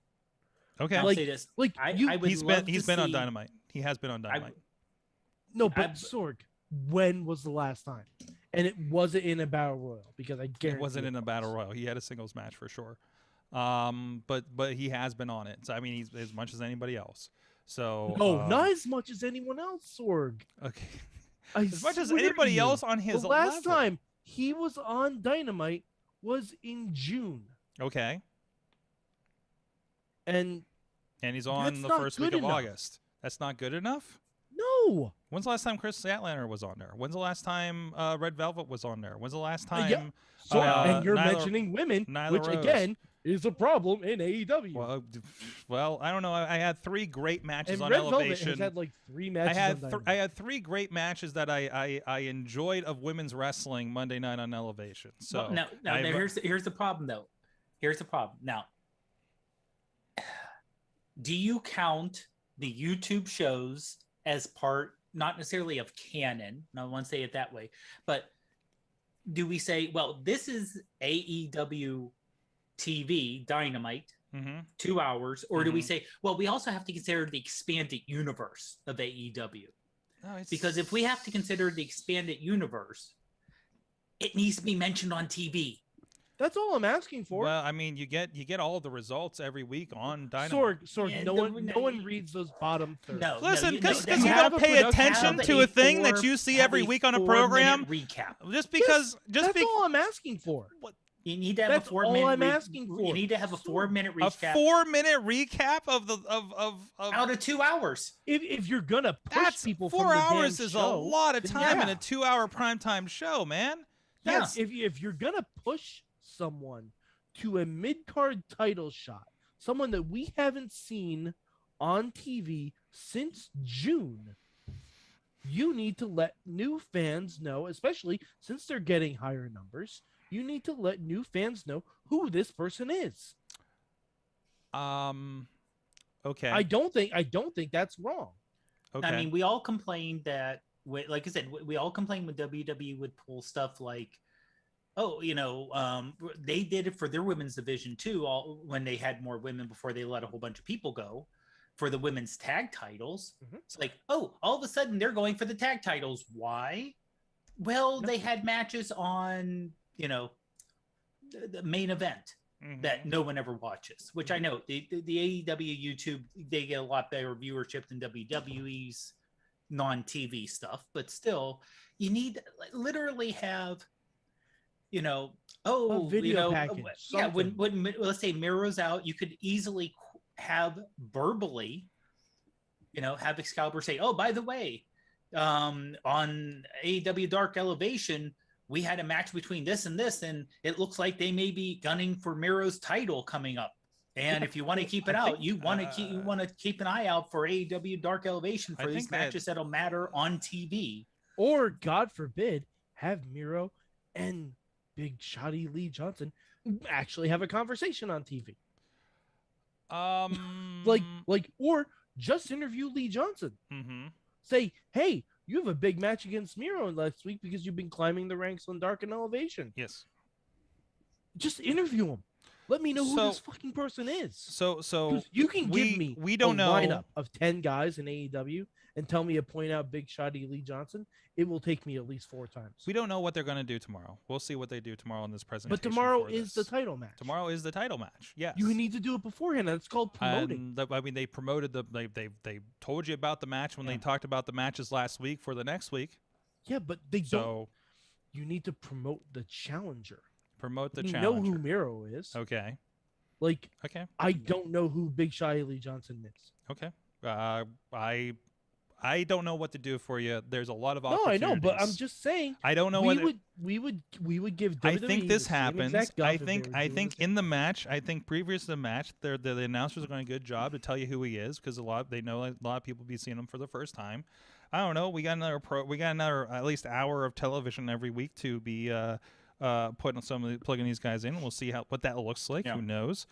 S4: Okay,
S5: I'll
S3: Like-
S5: say this.
S3: like,
S5: I
S3: you-
S5: would
S4: he's
S5: love
S4: been
S5: to
S4: on
S5: see-
S4: Dynamite. He has been on Dynamite.
S3: No, but
S5: I-
S3: Sorg, when was the last time? And it wasn't in a battle royal because I guarantee
S4: It wasn't in a
S3: was.
S4: battle royal. He had a singles match for sure. But he has been on it. So I mean, he's as much as anybody else. So
S3: No, not as much as anyone else, Sorg.
S4: okay.
S3: I
S4: As much as
S3: swear to
S4: anybody
S3: you,
S4: else on his
S3: the last
S4: level.
S3: time he was on Dynamite was in June,
S4: Okay,
S3: and
S4: and he's on
S3: That's
S4: the
S3: not
S4: first week
S3: good
S4: of
S3: enough.
S4: August. That's not good enough.
S3: no,
S4: When's the last time Chris Statlander was on there? When's the last time Red Velvet was on there? When's the last time?
S3: yeah. So, and you're
S4: Nyla-
S3: mentioning women,
S4: Nyla
S3: which
S4: Rose.
S3: again is a problem in AEW.
S4: Well, I don't know. I had 3 great matches
S3: and
S4: on
S3: Red Velvet
S4: Elevation.
S3: has had like 3
S4: I
S3: matches on
S4: had
S3: Dynamite.
S4: I had 3 great matches that I enjoyed of women's wrestling Monday night on Elevation. So
S5: now here's the problem though. Here's the problem. Now, do you count the YouTube shows as part, not necessarily of canon? I don't want to say it that way, but do we say, well, this is AEW TV Dynamite,
S4: Mhm.
S5: 2 hours, or do we
S4: Mhm.
S5: say, well, we also have to consider the expanded universe of AEW?
S4: No, it's-
S5: Because if we have to consider the expanded universe, it needs to be mentioned on TV.
S3: That's all I'm asking for.
S4: well, I mean, you get all the results every week on Dynamite.
S3: Sorg,
S5: Yeah,
S3: no
S5: the-
S3: one reads those bottom thirds.
S5: No,
S4: Listen,
S5: no,
S4: because
S5: no,
S4: you
S3: have
S4: don't
S3: a
S4: pay
S3: production-
S4: attention
S5: have
S4: to a thing that
S5: four-
S4: you see
S5: have
S4: every week on a
S5: 4-minute
S4: program.
S5: recap.
S4: Just because,
S3: That's all I'm asking for.
S5: You need to have
S3: That's
S5: a 4
S3: all
S5: minute.
S3: I'm asking for.
S5: You need to have a 4-minute
S4: a
S5: recap
S4: 4-minute recap of the of
S5: out of 2 hours.
S3: If you're gonna push
S4: that's
S3: people
S4: 4
S3: from the
S4: hours
S3: damn
S4: is
S3: show,
S4: a lot of
S3: then
S4: time in
S3: yeah.
S4: a 2-hour primetime show, man.
S5: Yeah.
S3: Yes, if you're gonna push someone to a mid-card title shot, someone that we haven't seen on TV since June, you need to let new fans know, especially since they're getting higher numbers, you need to let new fans know who this person is.
S4: Okay.
S3: I don't think that's wrong.
S4: Okay.
S5: I mean, we all complained that, like I said, we all complained when WWE would pull stuff like, oh, they did it for their women's division too. When they had more women before they let a whole bunch of people go for the women's tag titles.
S3: Mhm.
S5: It's like, oh, all of a sudden they're going for the tag titles. Why? Well, they had matches on, the main event
S4: Mhm.
S5: that no one ever watches, which I know the AEW YouTube, they get a lot better viewership than WWE's non-TV stuff, but still you need literally have,
S3: A video package,
S5: yeah,
S3: something.
S5: when let's say Miro's out, you could easily have verbally, have Excalibur say, oh, by the way, on AEW Dark Elevation, we had a match between this and this, and it looks like they may be gunning for Miro's title coming up. And if you want to keep it out, you want to keep an eye out for AEW Dark Elevation
S4: I
S5: for these
S4: think that-
S5: matches that'll matter on TV.
S3: Or God forbid, have Miro and Big Shotty Lee Johnson actually have a conversation on TV. Or just interview Lee Johnson.
S4: Mhm.
S3: Say, hey, you have a big match against Miro last week because you've been climbing the ranks on Dark and Elevation.
S4: Yes.
S3: Just interview him. Let me know who
S4: So-
S3: this fucking person is.
S4: So
S3: 'Cause you can give me
S4: we don't
S3: a
S4: know.
S3: lineup of 10 guys in AEW and tell me to point out Big Shotty Lee Johnson. It will take me at least 4 times.
S4: We don't know what they're going to do tomorrow. We'll see what they do tomorrow in this presentation.
S3: But tomorrow
S4: for
S3: is
S4: this.
S3: the title match.
S4: Tomorrow is the title match. Yes.
S3: You need to do it beforehand. That's called promoting.
S4: And I mean, they promoted they told you about the match when they talked about the matches last week for the next week.
S3: Yeah, but they don't.
S4: So
S3: You need to promote the challenger.
S4: promote the
S3: You know
S4: challenger.
S3: who Miro is.
S4: Okay.
S3: Like,
S4: Okay.
S3: I don't know who Big Shotty Lee Johnson is.
S4: Okay. I don't know what to do for you. There's a lot of
S3: No,
S4: opportunities.
S3: I know, but I'm just saying.
S4: I don't know
S3: we
S4: what
S3: would give.
S4: I
S3: WWE
S4: think this
S3: the same
S4: happens.
S3: exact guff
S4: I
S3: if they
S4: think
S3: were
S4: I
S3: doing
S4: think
S3: the
S4: in the match, I think previous to the match, the announcers are doing a good job to tell you who he is because they know a lot of people be seeing him for the first time. I don't know. We got another at least hour of television every week to be plugging these guys in. We'll see what that looks like.
S5: Yeah.
S4: Who knows?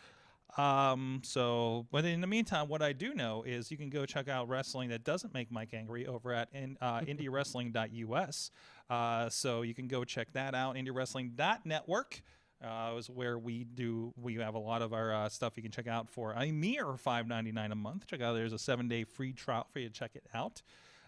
S4: But in the meantime, what I do know is you can go check out wrestling that doesn't make Mike angry over at indiewrestling.us. So you can go check that out. Indiewrestling.network is where we have a lot of our stuff you can check out for a mere $5.99 a month. Check out, there's a 7-day free trial for you to check it out.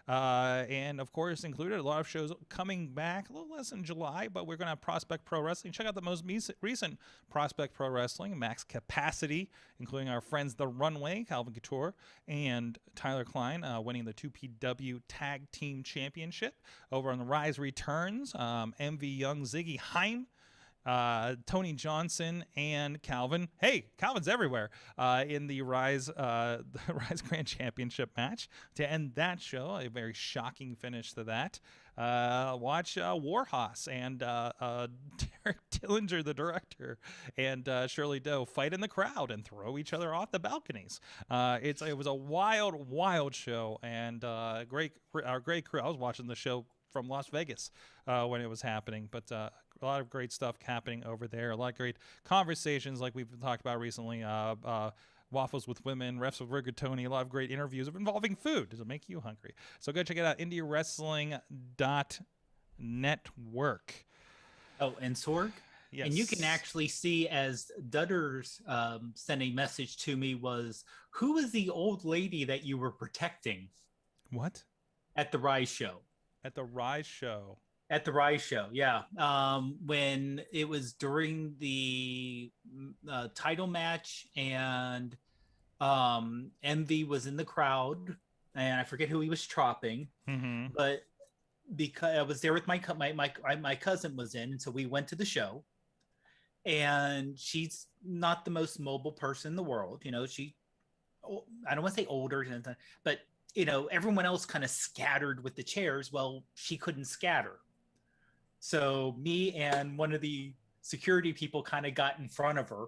S4: And of course, included a lot of shows coming back, a little less in July, but we're going to have Prospect Pro Wrestling. Check out the most recent Prospect Pro Wrestling, Max Capacity, including our friends The Runway, Calvin Couture, and Tyler Klein, winning the 2PW Tag Team Championship. Over on the Rise Returns, MV Young, Ziggy Heim, Tony Johnson, and Calvin. Hey, Calvin's everywhere in the Rise Grand Championship match to end that show. A very shocking finish to that. Watch Warhorse and Derek Dillinger, the director, and Shirley Doe fight in the crowd and throw each other off the balconies. It was a wild show, and our great crew. I was watching the show from Las Vegas when it was happening, but a lot of great stuff happening over there. A lot of great conversations like we've talked about recently. Waffles with Women, Refs with Rigatoni, a lot of great interviews involving food. Does it make you hungry? So go check it out, indiewrestling.network.
S5: Oh, and Sorg?
S4: Yes.
S5: And you can actually see, as Dutters sent a message to me, was, who was the old lady that you were protecting?
S4: What?
S5: At the Rise show.
S4: At the Rise show.
S5: At the Rise show, yeah. When it was during the title match, and MV was in the crowd, and I forget who he was chopping, but because I was there with my cousin was in, and so we went to the show, and she's not the most mobile person in the world, I don't want to say older, but everyone else kind of scattered with the chairs. Well, she couldn't scatter. So me and one of the security people kind of got in front of her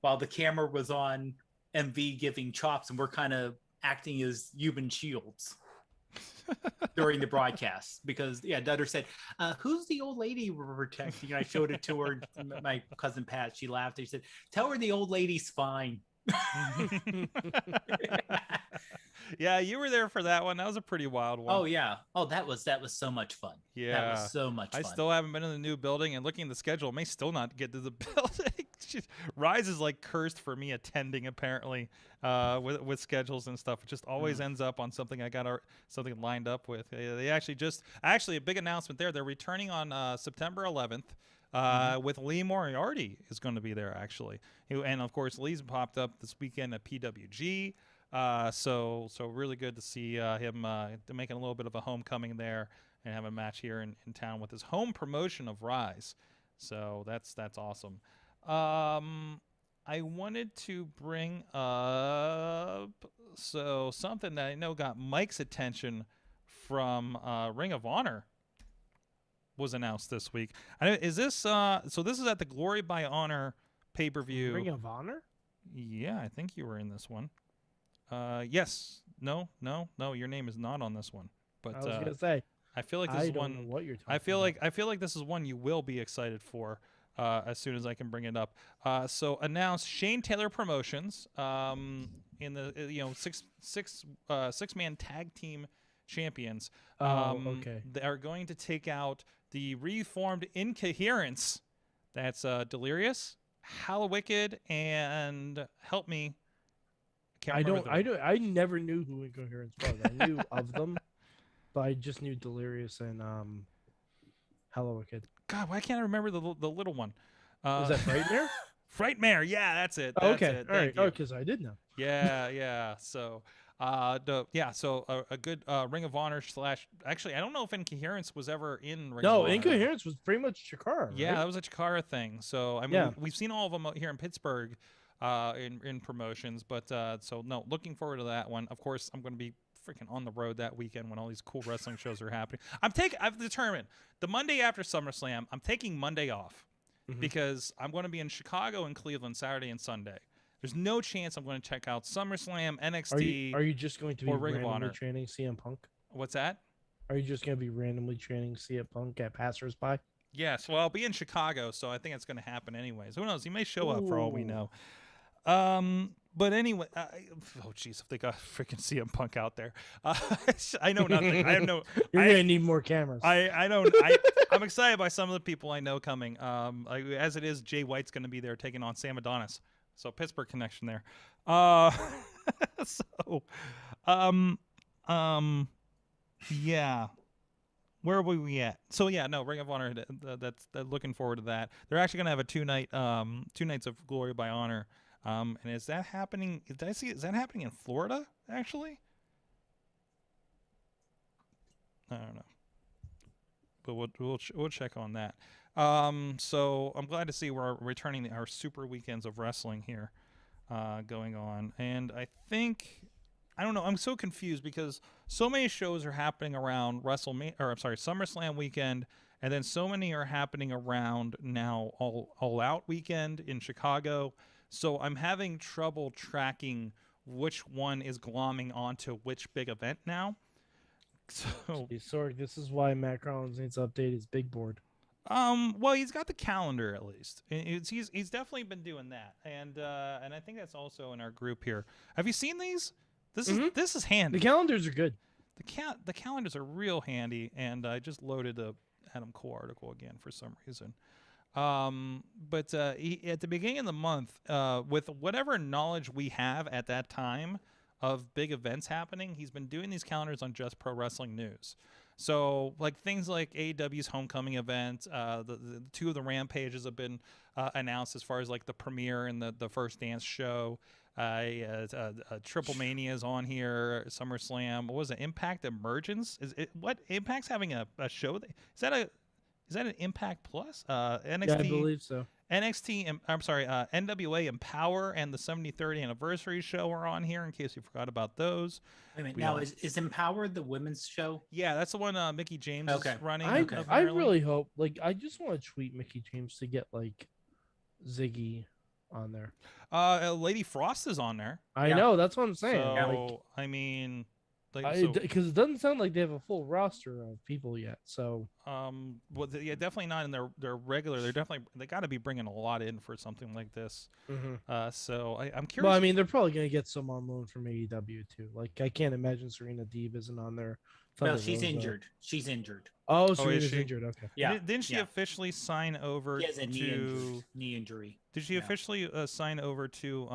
S5: while the camera was on MV giving chops, and we're kind of acting as human shields during the broadcast. Because, Dutter said, who's the old lady we're protecting? And I showed it to her, my cousin Pat. She laughed. She said, tell her the old lady's fine.
S4: Yeah, you were there for that one. That was a pretty wild one.
S5: Oh yeah. Oh, that was so much fun.
S4: Yeah,
S5: that was so much fun.
S4: I still haven't been in the new building, and looking at the schedule, may still not get to the building. Rise is like cursed for me attending, apparently, with schedules and stuff. It just always ends up on something I got something lined up with. They actually a big announcement there. They're returning on September 11th. With Lee Moriarty is going to be there, actually. And of course, Lee's popped up this weekend at PWG. So really good to see him making a little bit of a homecoming there and have a match here in town with his home promotion of Rise. So that's awesome. I wanted to bring up something that I know got Mike's attention from Ring of Honor was announced this week. Is this so this is at the Glory by Honor pay-per-view.
S3: Ring of Honor?
S4: Yeah, I think you were in this one. Yes. No, your name is not on this one. But
S3: I was gonna say,
S4: I feel like this is one.
S3: Know what you're talking
S4: I feel like this is one you will be excited for as soon as I can bring it up. So announced Shane Taylor Promotions in the six-man tag team champions.
S3: Okay.
S4: They are going to take out the reformed Incoherence. That's Delirious, Hallowicked, and help me.
S3: I never knew who Incoherence was. I knew of them, but I just knew Delirious and Hallowicked.
S4: God, why can't I remember the little one?
S3: Was that Frightmare?
S4: Frightmare, yeah, that's it.
S3: Okay,
S4: It.
S3: all right.
S4: Thank you.
S3: Because I did know.
S4: Yeah. So, a good Ring of Honor / Actually, I don't know if Incoherence was ever in Ring of Honor.
S3: Incoherence was pretty much Chikara.
S4: Yeah,
S3: right?
S4: that was a Chikara thing. So I mean, we've seen all of them out here in Pittsburgh, in promotions. But looking forward to that one. Of course, I'm going to be freaking on the road that weekend when all these cool wrestling shows are happening. I've determined the Monday after SummerSlam, I'm taking Monday off because I'm going to be in Chicago and Cleveland Saturday and Sunday. There's no chance I'm going to check out SummerSlam, NXT.
S3: Are you just going to be
S4: Ring of Honor
S3: randomly training CM Punk?
S4: What's that?
S3: Are you just going to be randomly training CM Punk at Passersby?
S4: Yes, well, I'll be in Chicago, so I think it's going to happen anyways. Who knows? He may show up for all we know. But anyway, oh jeez, if they got freaking CM Punk out there, I know nothing. I have no.
S3: You're gonna need more cameras.
S4: I don't. I'm excited by some of the people I know coming. As it is, Jay White's going to be there taking on Sam Adonis, so Pittsburgh connection there. Yeah. Where were we at? So yeah, no, Ring of Honor. That's looking forward to that. They're actually gonna have a two nights of Glory by Honor. And is that happening? Did I see? Is that happening in Florida? Actually, I don't know, but we'll check on that. So I'm glad to see we're returning our super weekends of wrestling here, going on, and I think. I don't know. I'm so confused because so many shows are happening around SummerSlam weekend, and then so many are happening around now All Out weekend in Chicago. So I'm having trouble tracking which one is glomming onto which big event now. So,
S3: Sorry, this is why Matt Collins needs to update his big board.
S4: well, he's got the calendar at least. He's definitely been doing that, and I think that's also in our group here. Have you seen these? This is handy.
S3: The calendars are good.
S4: The calendars are real handy, and I just loaded the Adam Cole article again for some reason. But at the beginning of the month, with whatever knowledge we have at that time of big events happening, he's been doing these calendars on Just Pro Wrestling News. So like things like AEW's homecoming event, the two of the Rampages have been announced as far as like the premiere and the first dance show. Triple Mania is on here. SummerSlam. What was it? Impact Emergence. What Impact's having a show? Is that an Impact Plus? NXT.
S3: Yeah, I believe so.
S4: NWA Empower and the 73rd anniversary show are on here in case you forgot about those.
S5: Wait a minute. Now, is Empower the women's show?
S4: Yeah, that's the one Mickey James is running.
S3: I really hope, I just want to tweet Mickey James to get Ziggy on there.
S4: Lady Frost is on there.
S3: I know, that's what I'm saying.
S4: So, I mean,
S3: because it doesn't sound like they have a full roster of people yet. So,
S4: definitely not in their regular. They got to be bringing a lot in for something like this.
S3: Mm-hmm.
S4: So I'm curious.
S3: Well, I mean, they're probably gonna get some on loan from AEW too. I can't imagine Serena Deeb isn't on there.
S5: Well, she's injured. She's injured.
S3: Oh, Serena's injured. Okay.
S5: Yeah.
S4: Didn't she officially sign over
S5: She has a knee injury.
S4: Did she officially sign over to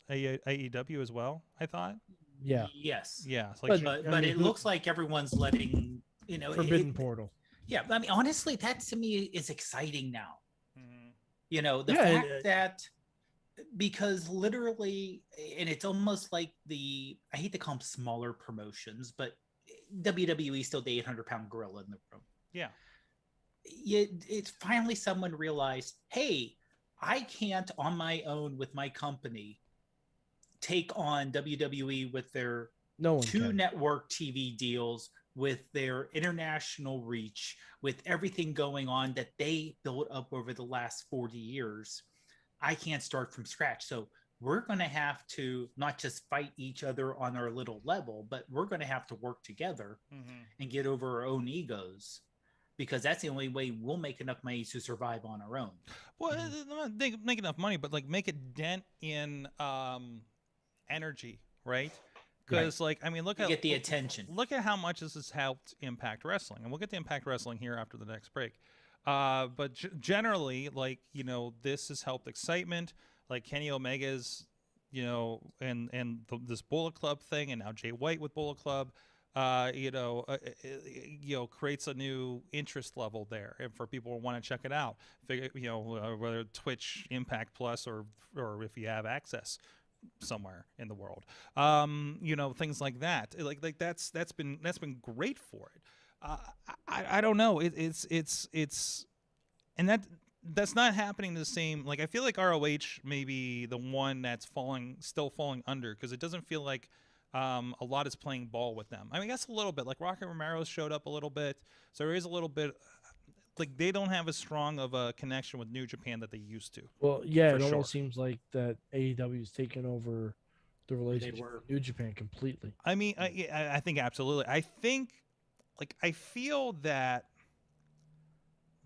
S4: AEW as well? I thought.
S3: Yeah.
S5: Yes.
S4: Yeah.
S5: But it looks like everyone's letting
S3: Forbidden Portal.
S5: Yeah. I mean, honestly, that to me is exciting now.
S4: Mm-hmm.
S5: The fact that because literally, and it's almost like I hate to call them smaller promotions, but WWE is still the 800-pound gorilla in the room.
S4: Yeah.
S5: It's finally someone realized, hey, I can't on my own with my company take on WWE with their network TV deals, with their international reach, with everything going on that they built up over the last 40 years. I can't start from scratch. So we're going to have to not just fight each other on our little level, but we're going to have to work together and get over our own egos, because that's the only way we'll make enough money to survive on our own.
S4: Well, not make enough money, but make a dent in energy, right? Because look at
S5: get the attention.
S4: Look at how much this has helped Impact Wrestling, and we'll get to Impact Wrestling here after the next break. But generally, this has helped excitement. Like Kenny Omega's, and this Bullet Club thing, and now Jay White with Bullet Club, creates a new interest level there, and for people who want to check it out, whether Twitch, Impact Plus, or if you have access somewhere in the world, things like that. That's been great for it. I don't know. It's and that's not happening the same. I feel like ROH may be the one that's still falling under, because it doesn't feel like a lot is playing ball with them. I mean, I guess a little bit. Rocky Romero's showed up a little bit, so there is a little bit. They don't have as strong of a connection with New Japan that they used to.
S3: Well, yeah, it almost seems like that AEW's taken over the relationship with New Japan completely.
S4: I mean, I think absolutely. I think, I feel that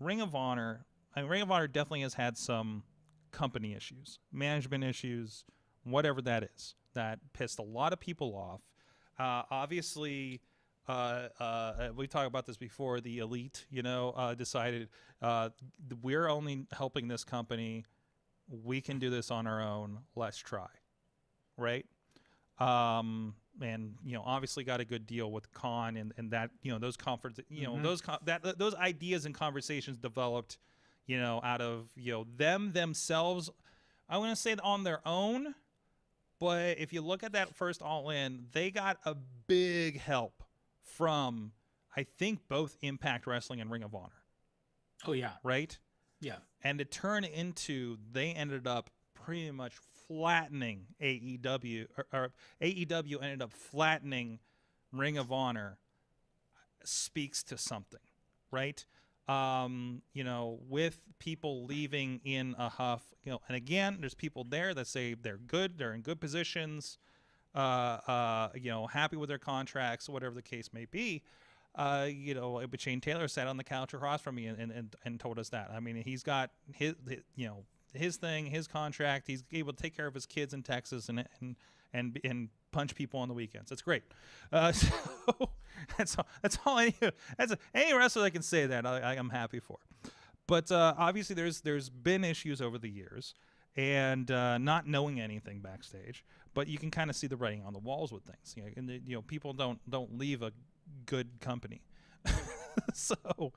S4: Ring of Honor definitely has had some company issues, management issues, whatever that is, that pissed a lot of people off. Obviously, we talked about this before. The elite, decided we're only helping this company. We can do this on our own. Let's try, right? And obviously got a good deal with Khan, and that those conference, those ideas and conversations developed, out of them themselves. I want to say on their own, but if you look at that first All In, they got a big help from, I think, both Impact Wrestling and Ring of Honor.
S5: Oh yeah,
S4: right.
S5: Yeah,
S4: and to turn into, they ended up pretty much flattening AEW, or AEW ended up flattening Ring of Honor, speaks to something, right? With people leaving in a huff, and again, there's people there that say they're good, they're in good positions, happy with their contracts, whatever the case may be. But Shane Taylor sat on the couch across from me and told us that. I mean, he's got his thing, his contract. He's able to take care of his kids in Texas and punch people on the weekends. That's great. So that's all any wrestler that can say that I'm happy for. But obviously there's been issues over the years, and not knowing anything backstage. But you can kind of see the writing on the walls with things. People don't leave a good company. So, or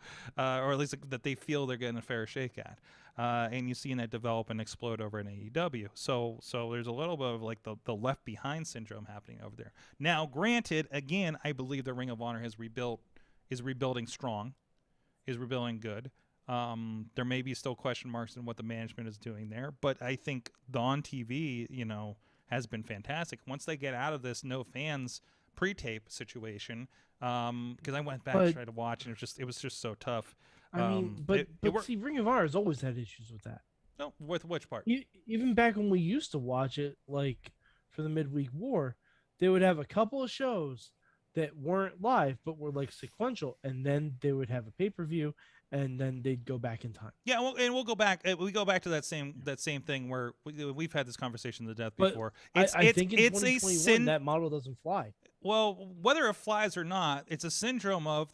S4: at least that they feel they're getting a fair shake at, and you've seen that develop and explode over in AEW. So there's a little bit of like the left behind syndrome happening over there. Now, granted, again, I believe the Ring of Honor is rebuilding strong, is rebuilding good. There may be still question marks in what the management is doing there, but I think the on TV, has been fantastic. Once they get out of this no fans pre-tape situation. Because I went back and tried to watch, and it was just so tough.
S3: See, Ring of Honor has always had issues with that.
S4: No, with which part?
S3: Even back when we used to watch it, like for the midweek war, they would have a couple of shows that weren't live but were like sequential, and then they would have a pay-per-view, and then they'd go back in time.
S4: Yeah, we'll go back. We go back to that same thing where we've had this conversation to death before.
S3: I think in 2021 that model doesn't fly.
S4: Well, whether it flies or not, it's a syndrome of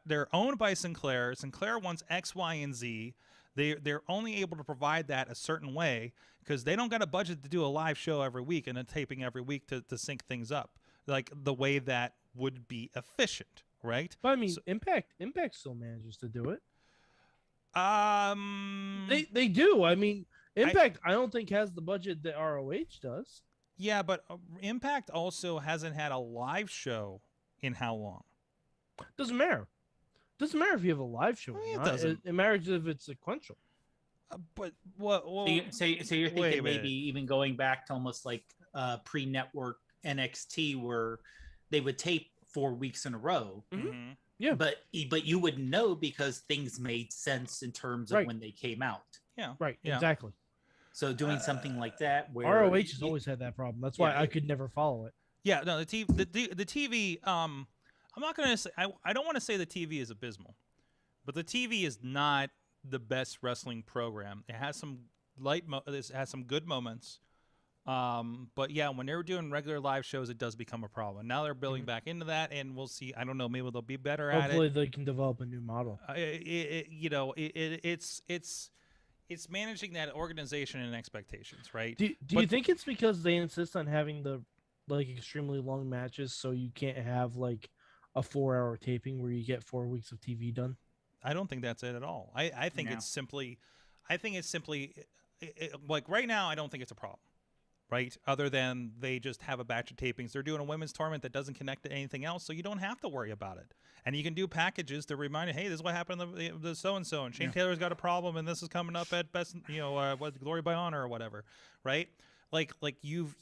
S4: they're owned by Sinclair. Sinclair wants X, Y, and Z. They're only able to provide that a certain way because they don't got a budget to do a live show every week and a taping every week to sync things up like the way that would be efficient, right?
S3: But I mean, Impact still manages to do it. They do. I mean, Impact I don't think has the budget that ROH does.
S4: Yeah, but Impact also hasn't had a live show in how long?
S3: Doesn't matter. Doesn't matter if you have a live show.
S4: It doesn't.
S3: It matters if it's sequential.
S4: But what? Well,
S5: so you're thinking maybe even going back to almost like pre-network NXT, where they would tape 4 weeks in a row.
S4: Mm-hmm.
S3: Yeah,
S5: but you would know because things made sense in terms of when they came out.
S4: Yeah,
S3: right.
S4: Yeah.
S3: Exactly.
S5: So doing something like that, where
S3: ROH has always had that problem. That's why I could never follow it.
S4: Yeah, no, the TV. I'm not gonna say I don't want to say the TV is abysmal, but the TV is not the best wrestling program. It has some it has some good moments. But yeah, when they were doing regular live shows, it does become a problem. Now they're building back into that, and we'll see. I don't know. Maybe they'll be better at it.
S3: Hopefully, they can develop a new model.
S4: It's managing that organization and expectations, right?
S3: Do you think it's because they insist on having the extremely long matches, so you can't have like a 4-hour taping where you get 4 weeks of TV done?
S4: I don't think that's it at all. I think it's simply, like right now, I don't think it's a problem. Right? Other than they just have a batch of tapings. They're doing a women's tournament that doesn't connect to anything else, so you don't have to worry about it. And you can do packages to remind you, hey, this is what happened to the so-and-so, and Shane Taylor's got a problem, and this is coming up at best, Glory by Honor or whatever, right? Like you've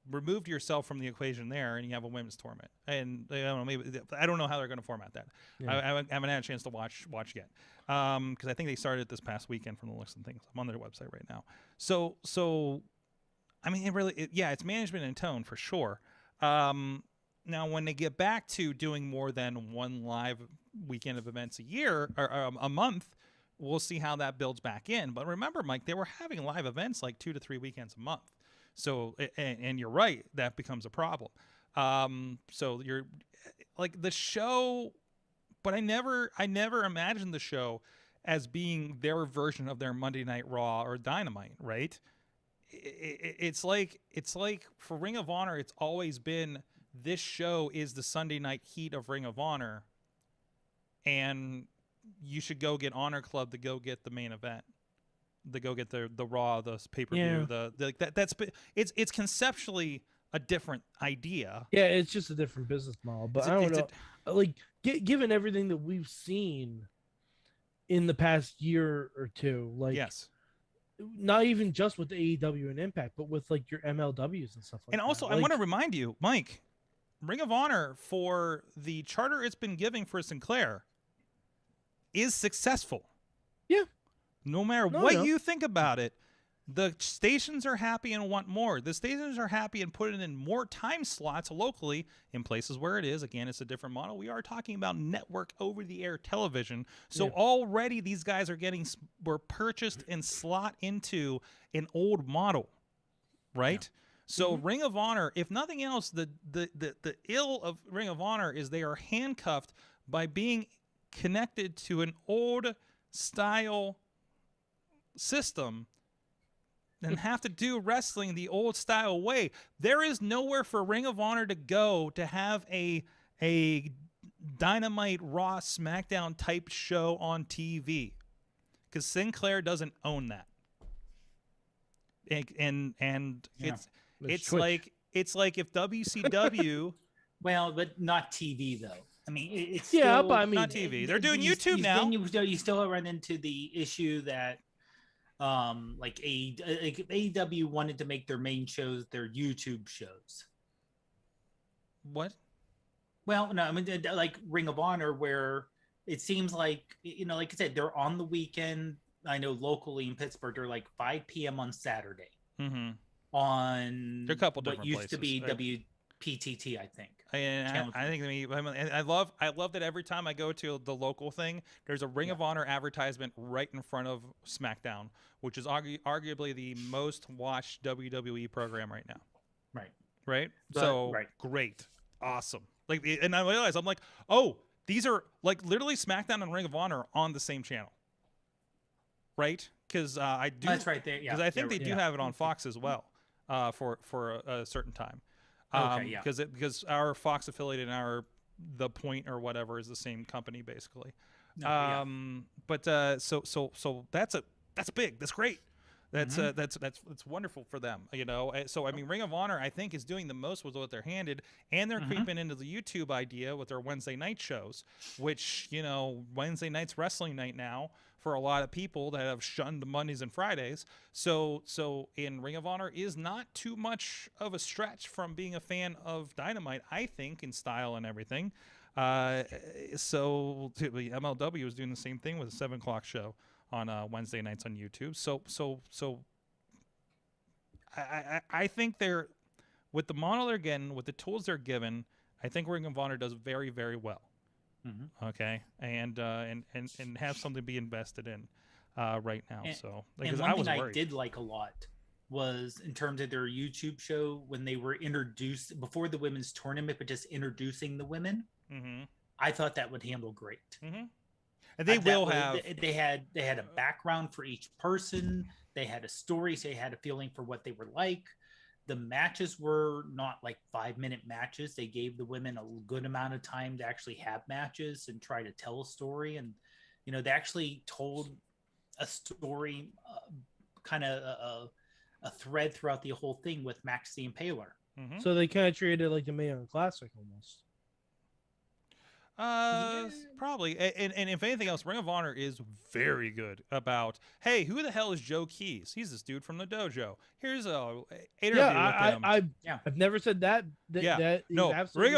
S4: removed yourself from the equation there, and you have a women's tournament. And I don't know how they're going to format that. Yeah. I haven't had a chance to watch yet, because I think they started this past weekend from the list and things. I'm on their website right now. So. I mean, it's management and tone for sure. Now, when they get back to doing more than one live weekend of events a year or a month, we'll see how that builds back in. But remember, Mike, they were having live events like 2 to 3 weekends a month. So, and you're right, that becomes a problem. So you're like the show, but I never imagined the show as being their version of their Monday Night Raw or Dynamite, right? It's like for Ring of Honor, it's always been this show is the Sunday Night Heat of Ring of Honor, and you should go get Honor Club to go get the main event, to go get the Raw, the pay-per-view, it's conceptually a different idea.
S3: Yeah, it's just a different business model. But I don't know, like given everything that we've seen in the past year or two, like
S4: yes,
S3: not even just with the AEW and Impact, but with like your MLWs and stuff like that.
S4: And also, I want to remind you, Mike, Ring of Honor, for the charter it's been giving for Sinclair, is successful.
S3: Yeah.
S4: No matter what you think about it, the stations are happy and want more. The stations are happy and put it in more time slots locally in places where it is. Again, it's a different model. We are talking about network over-the-air television. So already these guys were purchased and slot into an old model, right? Yeah. So Ring of Honor, if nothing else, the ill of Ring of Honor is they are handcuffed by being connected to an old style system and have to do wrestling the old style way. There is nowhere for Ring of Honor to go to have a Dynamite, Raw, SmackDown type show on TV, because Sinclair doesn't own that. And it's like if WCW
S5: well, but not TV though. I mean, it's
S3: still,
S5: but
S3: I mean,
S4: not TV. They're doing YouTube now.
S5: You still run into the issue that like AEW wanted to make their main shows their YouTube shows.
S4: What?
S5: Well, no, I mean, like Ring of Honor, where it seems like, like I said, they're on the weekend. I know locally in Pittsburgh, they're like 5 p.m. on Saturday.
S4: Mm-hmm.
S5: On
S4: there are a couple different
S5: what used
S4: places.
S5: to be WPTT, I think.
S4: I think I love that every time I go to the local thing, there's a Ring of Honor advertisement right in front of SmackDown, which is arguably the most watched WWE program right now. Right. Great, awesome. Like, and I realized I'm like, oh, these are like literally SmackDown and Ring of Honor on the same channel, right? Because I do.
S5: That's right there. Yeah.
S4: Because I think they do have it on Fox as well, for a certain time. Because our Fox affiliate and the Point or whatever is the same company basically. But so that's big. That's great. That's wonderful for them, So I mean, Ring of Honor I think is doing the most with what they're handed, and they're creeping into the YouTube idea with their Wednesday night shows, which Wednesday night's wrestling night now for a lot of people that have shunned Mondays and Fridays. So in Ring of Honor is not too much of a stretch from being a fan of Dynamite, I think, in style and everything. So MLW is doing the same thing with a 7 o'clock show on Wednesday nights on YouTube. So I think they're, with the model they're getting, with the tools they're given, I think Ring of Honor does very, very well. Okay, and have something to be invested in right now.
S5: And one thing I did like a lot was in terms of their YouTube show when they were introduced before the women's tournament, but just introducing the women. I thought that would handle great.
S4: And they
S5: they had a background for each person. They had a story, so they had a feeling for what they were like. The matches were not like 5-minute matches. They gave the women a good amount of time to actually have matches and try to tell a story. And, they actually told a story, kind of a thread throughout the whole thing with Max the Impaler.
S3: So they kind of treated it like the Mayhem Classic almost.
S4: Probably. And if anything else, Ring of Honor is very good about, hey, who the hell is Joe Keys? He's this dude from the dojo. Here's a interview with him.
S3: I've never said that. That is
S4: no,
S3: absolutely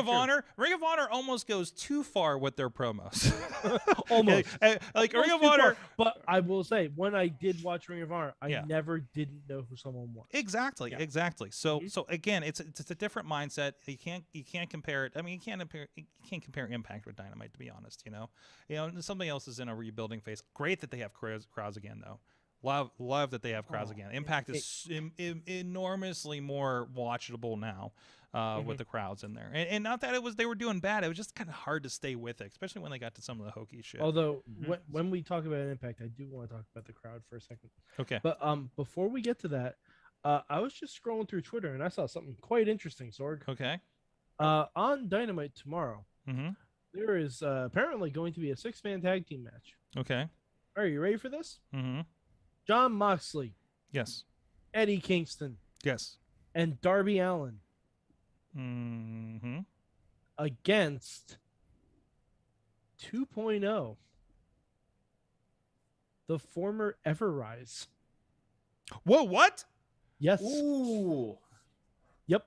S4: Ring of Honor almost goes too far with their promos.
S3: Almost.
S4: Like Ring of Honor.
S3: But I will say, when I did watch Ring of Honor, I never didn't know who someone was.
S4: Exactly. So again, it's a different mindset. You can't compare it. I mean, you can't compare Impact with Dynamite, to be honest. You know, somebody else is in a rebuilding phase. Great that they have crowds again, though. Love that they have crowds again. Impact is enormously more watchable now with the crowds in there. And not that they were doing bad. It was just kind of hard to stay with it, especially when they got to some of the hokey shit.
S3: Although when we talk about Impact, I do want to talk about the crowd for a second.
S4: Okay.
S3: But before we get to that, I was just scrolling through Twitter and I saw something quite interesting, Sorg.
S4: Okay.
S3: On Dynamite tomorrow, there is apparently going to be a 6-man tag team match.
S4: Okay.
S3: Are you ready for this?
S4: Mm-hmm.
S3: Jon Moxley.
S4: Yes.
S3: Eddie Kingston.
S4: Yes.
S3: And Darby Allin.
S4: Mm-hmm.
S3: Against 2.0. The former Everrise.
S4: Whoa, what?
S3: Yes.
S5: Ooh.
S3: Yep.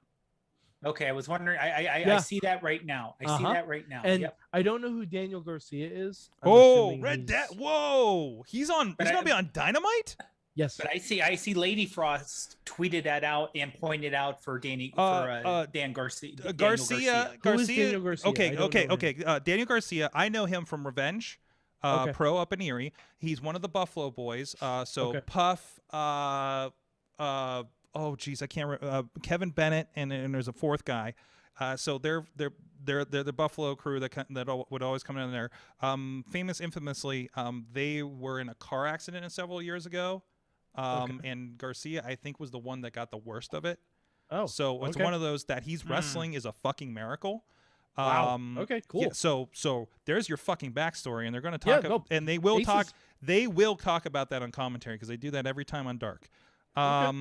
S5: Okay, I was wondering. I see that right now. I see that right now.
S3: And I don't know who Daniel Garcia is.
S4: Red Dead. Whoa, he's gonna be on Dynamite.
S3: Yes.
S5: But I see Lady Frost tweeted that out and pointed out for Dan Garcia.
S3: Garcia. Who is Daniel Garcia?
S4: Okay. Daniel Garcia. I know him from Revenge. Pro up in Erie. He's one of the Buffalo Boys. Puff. Oh geez, I can't remember. Kevin Bennett and there's a fourth guy. So they're the Buffalo crew that would always come down there. Infamously, they were in a car accident several years ago. And Garcia, I think, was the one that got the worst of it. Oh, so it's one of those that he's wrestling is a fucking miracle.
S3: Wow. Okay, cool.
S4: Yeah, so there's your fucking backstory, and they're going to talk, and they will talk. They will talk about that on commentary because they do that every time on Dark.
S3: But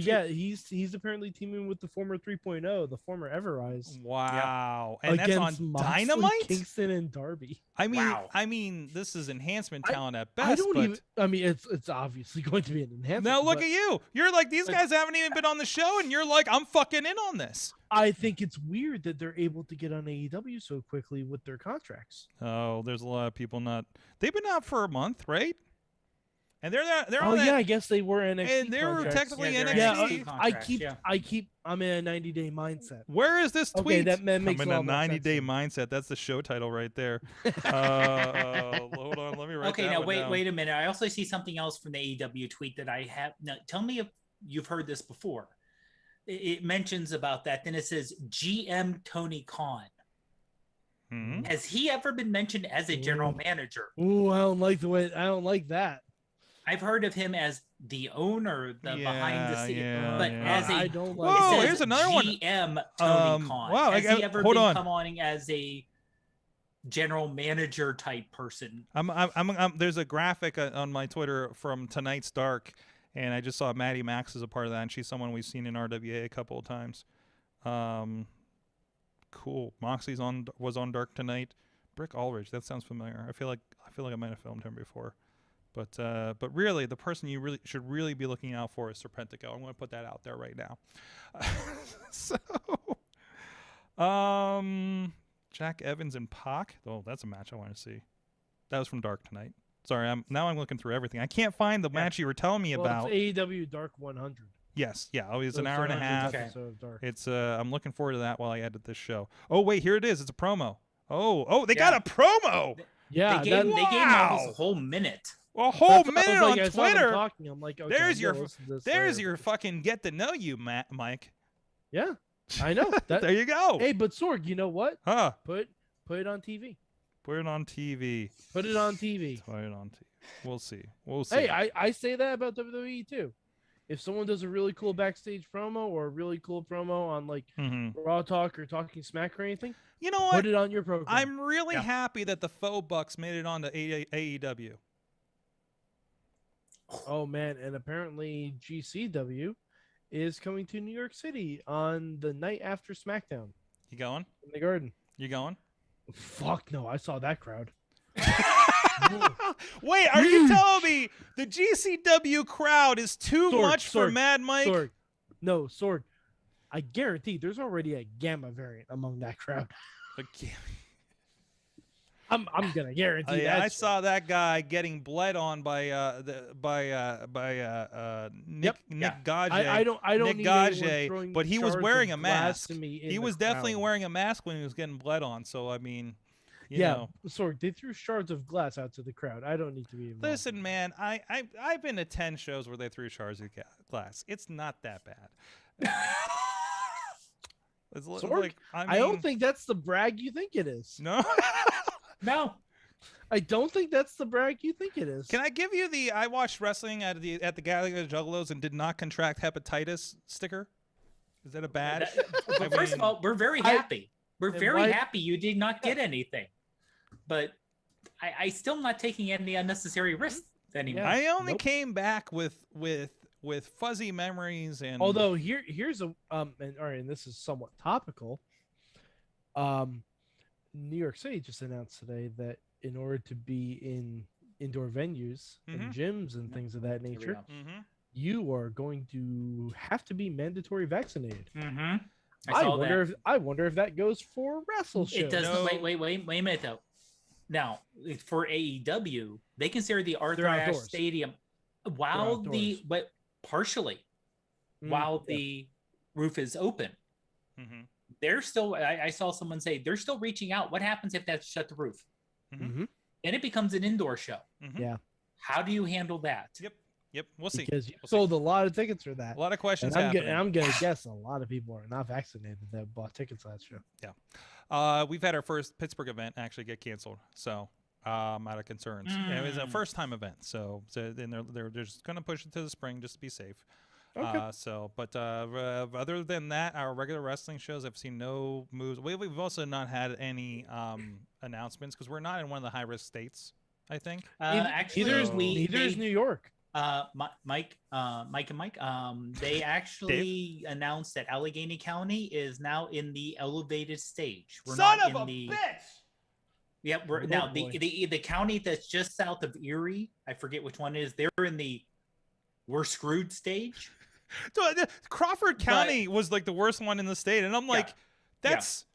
S3: yeah, he's apparently teaming with the former 3.0, the former Everrise.
S4: Wow. And that's on Dynamite?
S3: Kingston and Darby.
S4: I mean, this is enhancement talent at best.
S3: It's obviously going to be an enhancement.
S4: Now look at you. You're like, these guys haven't even been on the show, and you're like, I'm fucking in on this.
S3: I think it's weird that they're able to get on AEW so quickly with their contracts.
S4: Oh, there's a lot of people not. They've been out for a month, right? And they're
S3: I guess they were NXT.
S4: And they were technically
S3: NXT. I'm in a 90-day mindset.
S4: Where is this tweet?
S3: Okay, that makes
S4: I'm in a 90-day mindset. That's the show title right there. Hold on, let me write that one down.
S5: Wait a minute. I also see something else from the AEW tweet that I have. Now, tell me if you've heard this before. It mentions about that. Then it says GM Tony Khan.
S4: Mm-hmm.
S5: Has he ever been mentioned as a general manager?
S3: Ooh, I don't like that.
S5: I've heard of him as the owner, behind the scenes, but as a
S4: here's another one.
S5: GM Tony Khan.
S4: Wow,
S5: has he ever been come on as a general manager type person?
S4: There's a graphic on my Twitter from tonight's Dark, and I just saw Maddie Max as a part of that, and she's someone we've seen in RWA a couple of times. Cool. Moxley was on Dark tonight. Brick Ulrich, that sounds familiar. I feel like I might have filmed him before. But really, the person you should be looking out for is Serpentico. I'm going to put that out there right now. Jack Evans and Pac. Oh, that's a match I want to see. That was from Dark tonight. Sorry, I'm looking through everything. I can't find the match you were telling me about.
S3: It's AEW Dark 100.
S4: Yes, yeah. Oh, it's an hour and a half.
S3: Dark.
S4: It's I'm looking forward to that while I edit this show. Oh wait, here it is. It's a promo. Oh, they got a promo.
S5: Yeah, they gave almost a whole minute.
S4: A whole minute on Twitter.
S3: I'm like, okay,
S4: there's your fucking get to know you, Mike.
S3: Yeah, I know.
S4: There you go.
S3: Hey, but Sorg, you know what?
S4: Huh?
S3: Put it on TV.
S4: Put it on TV.
S3: Put it on TV.
S4: Put it on TV. We'll see.
S3: Hey, I say that about WWE too. If someone does a really cool backstage promo or a really cool promo on like Raw Talk or Talking Smack or anything,
S4: you know what?
S3: Put it on your program.
S4: I'm really happy that the faux Bucks made it onto AEW.
S3: Oh man, and apparently GCW is coming to New York City on the night after SmackDown.
S4: You going?
S3: In the Garden.
S4: You going?
S3: Fuck no, I saw that crowd.
S4: Wait, are you telling me the GCW crowd is too much for
S3: Sorg,
S4: Mad Mike?
S3: Sorg. No, Sorg. I guarantee there's already a gamma variant among that crowd.
S4: Okay.
S3: I'm gonna guarantee that.
S4: Yeah, I
S3: shit.
S4: saw that guy getting bled on by Nick Gage.
S3: I don't
S4: Nick
S3: need anyone
S4: Gage,
S3: throwing
S4: but he was
S3: shards
S4: wearing a
S3: of glass
S4: mask.
S3: to me in
S4: He
S3: the
S4: was definitely
S3: crowd.
S4: wearing a mask when he was getting bled on. So I mean, you
S3: Yeah,
S4: know.
S3: Sorg, they threw shards of glass out to the crowd. I don't need to be involved.
S4: Listen, man, I've been to 10 shows where they threw shards of glass. It's not that bad. It's
S3: Sorg,
S4: like,
S3: I don't think that's the brag you think it is.
S4: No.
S5: No.
S3: I don't think that's the brag you think it is.
S4: Can I give you the I watched wrestling at the Gallagher Juggalos and did not contract hepatitis sticker? Is that a badge?
S5: But first of all, we're very happy. We're
S3: And
S5: very
S3: why-
S5: happy you did not get anything. But I still not taking any unnecessary risks anymore.
S3: Yeah.
S4: I only
S3: Nope.
S4: came back with fuzzy memories and
S3: Although here's a and this is somewhat topical. New York City just announced today that in order to be in indoor venues and gyms and things of that
S5: Here we
S3: nature,
S5: go.
S3: you are going to have to be mandatory vaccinated.
S5: Mm-hmm.
S3: I wonder if that goes for wrestle shows.
S5: It does.
S4: No.
S5: Wait a minute though. Now, for AEW, they consider the Arthur
S3: They're
S5: Ashe
S3: outdoors.
S5: Stadium while the
S3: outdoors.
S5: but partially while the roof is open.
S4: Mhm.
S5: They're still. I saw someone say they're still reaching out. What happens if that's shut the roof?
S3: Mhm.
S5: Then it becomes an indoor show.
S4: Mhm.
S3: Yeah.
S5: How do you handle that?
S4: Yep, we'll see.
S3: Because you
S4: We'll see.
S3: sold a lot of tickets for that.
S4: A lot of questions
S3: And
S4: happening.
S3: I'm gonna guess a lot of people are not vaccinated that bought tickets last show.
S4: We've had our first Pittsburgh event actually get canceled, so out of concerns. And it was a first time event, so then they're just going to push it to the spring just to be safe.
S3: Okay.
S4: But other than that, our regular wrestling shows, I've seen no moves. We've also not had any announcements because we're not in one of the high risk states. I think.
S5: Actually,
S3: neither is New York.
S5: Mike and Mike, they actually announced that Allegheny County is now in the elevated stage. We're
S4: Son
S5: not
S4: of
S5: in
S4: a
S5: the,
S4: bitch!
S5: Yeah, we're
S3: Oh,
S5: now
S3: boy.
S5: the county that's just south of Erie. I forget which one it is. They're in the we're screwed stage.
S4: Crawford County was like the worst one in the state, and I'm like, that's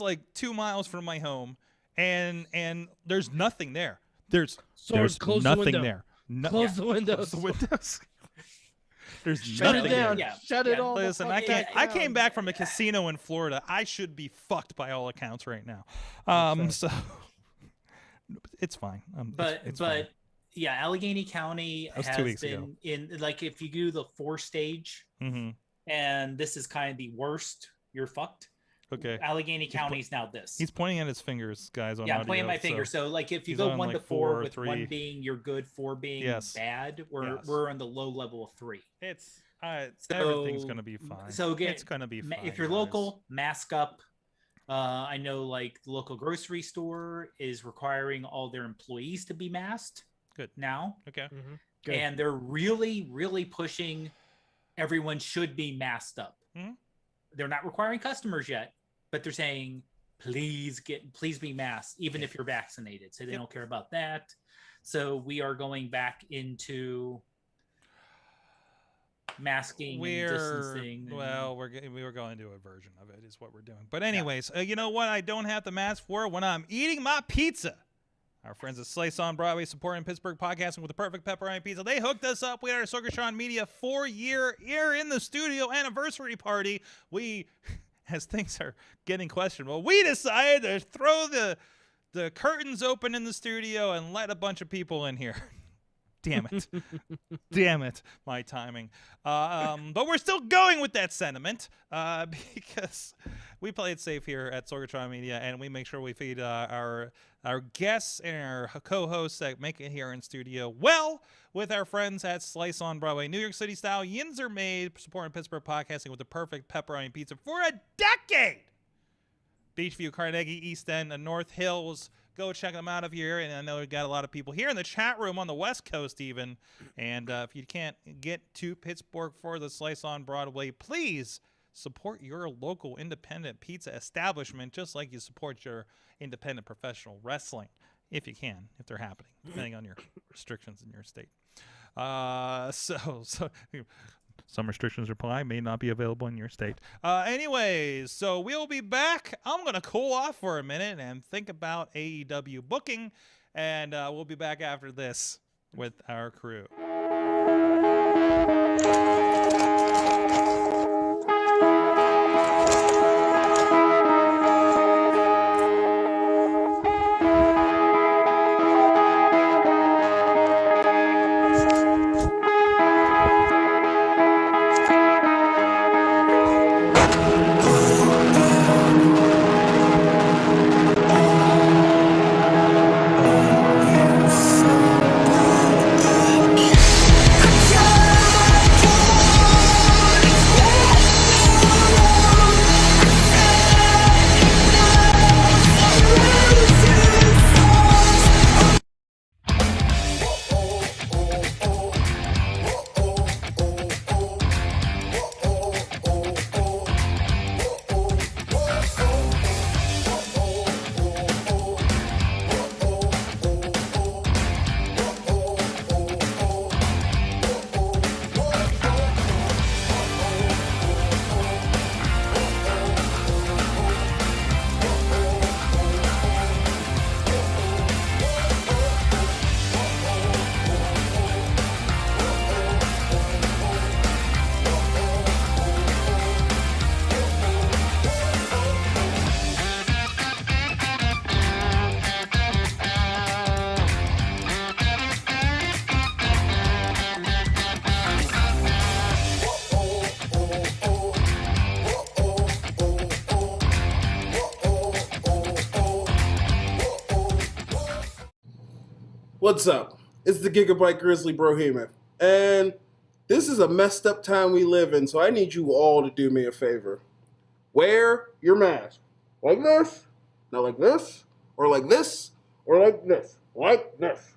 S4: like 2 miles from my home, and there's nothing there. There's
S3: Close the
S4: nothing
S3: window.
S4: there.
S3: Close the windows.
S4: Close the windows. There's
S3: Shut
S4: nothing
S3: it down.
S4: there.
S3: Shut it all. the
S4: Listen,
S3: fuck
S4: I
S3: down.
S4: came back from a casino in Florida. I should be fucked by all accounts right now. So it's fine. It's fine.
S5: Yeah, Allegheny County
S4: That was 2
S5: has
S4: weeks ago.
S5: been in like if you do the 4 stage,
S4: Mm-hmm.
S5: and this is kind of the worst. You're fucked.
S4: Okay.
S5: Allegheny County is now this.
S4: He's pointing at his fingers, guys. On
S5: I'm
S4: audio,
S5: pointing my
S4: so-
S5: finger. So like if you
S4: he's
S5: go
S4: on,
S5: 1
S4: like,
S5: to 4
S4: 4,
S5: with
S4: 3.
S5: 1 being you're good, 4 being
S4: Yes.
S5: bad,
S4: Yes.
S5: we're on the low level of 3.
S4: It's everything's gonna be fine.
S5: So again,
S4: it's gonna be fine.
S5: if you're
S4: guys.
S5: local, mask up. I know like the local grocery store is requiring all their employees to be masked.
S4: Good.
S5: Now.
S4: Okay.
S3: Good.
S5: And they're really, really pushing everyone should be masked up.
S4: Mhm.
S5: They're not requiring customers yet, but they're saying, please be masked, even if you're vaccinated. So they don't care about that. So we are going back into masking and distancing.
S4: Well, we were going to a version of it is what we're doing. But anyways, you know what? I don't have the mask for when I'm eating my pizza. Our friends at Slice on Broadway supporting Pittsburgh podcasting with the perfect pepperoni pizza. They hooked us up. We had our Sorgatron Media 4-year here in the studio anniversary party. We, as things are getting questionable, we decided to throw the curtains open in the studio and let a bunch of people in here. Damn it. Damn it. My timing. But we're still going with that sentiment because we play it safe here at Sorgatron Media, and we make sure we feed our guests and our co-hosts that make it here in studio well with our friends at Slice on Broadway. New York City style yins are made, supporting Pittsburgh podcasting with the perfect pepperoni pizza for a decade. Beachview, Carnegie, East End, and North Hills. Go check them out if you're here. And I know we've got a lot of people here in the chat room on the West Coast even. And if you can't get to Pittsburgh for the Slice on Broadway, please support your local independent pizza establishment just like you support your independent professional wrestling, if you can, if they're happening, depending on your restrictions in your state. So some restrictions apply, may not be available in your state. Anyways, so we'll be back. I'm going to cool off for a minute and think about AEW booking, and we'll be back after this with our crew.
S1: What's up? It's the Gigabyte Grizzly Brohemian, and this is a messed up time we live in, so I need you all to do me a favor. Wear your mask. Like this, not like this, or like this, or like this, like this.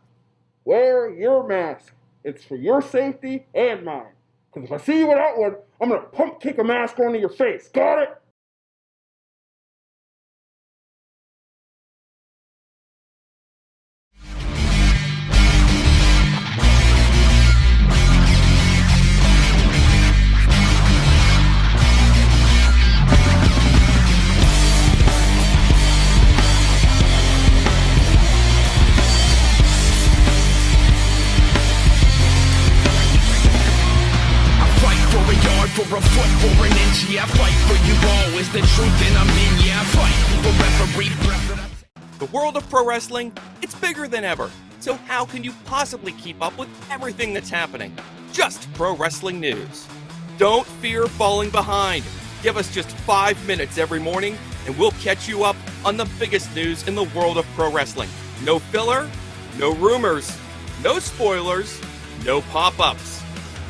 S1: Wear your mask. It's for your safety and mine. Because if I see you without one, I'm going to pump kick a mask onto your face. Got it?
S6: For a foot, for an inch, yeah, I fight for you all. It's the truth and I'm in, yeah, I fight for referee.
S7: The world of pro wrestling, it's bigger than ever. So how can you possibly keep up with everything that's happening? Just pro wrestling news. Don't fear falling behind. Give us just 5 minutes every morning and we'll catch you up on the biggest news in the world of pro wrestling. No filler, no rumors, no spoilers, no pop-ups.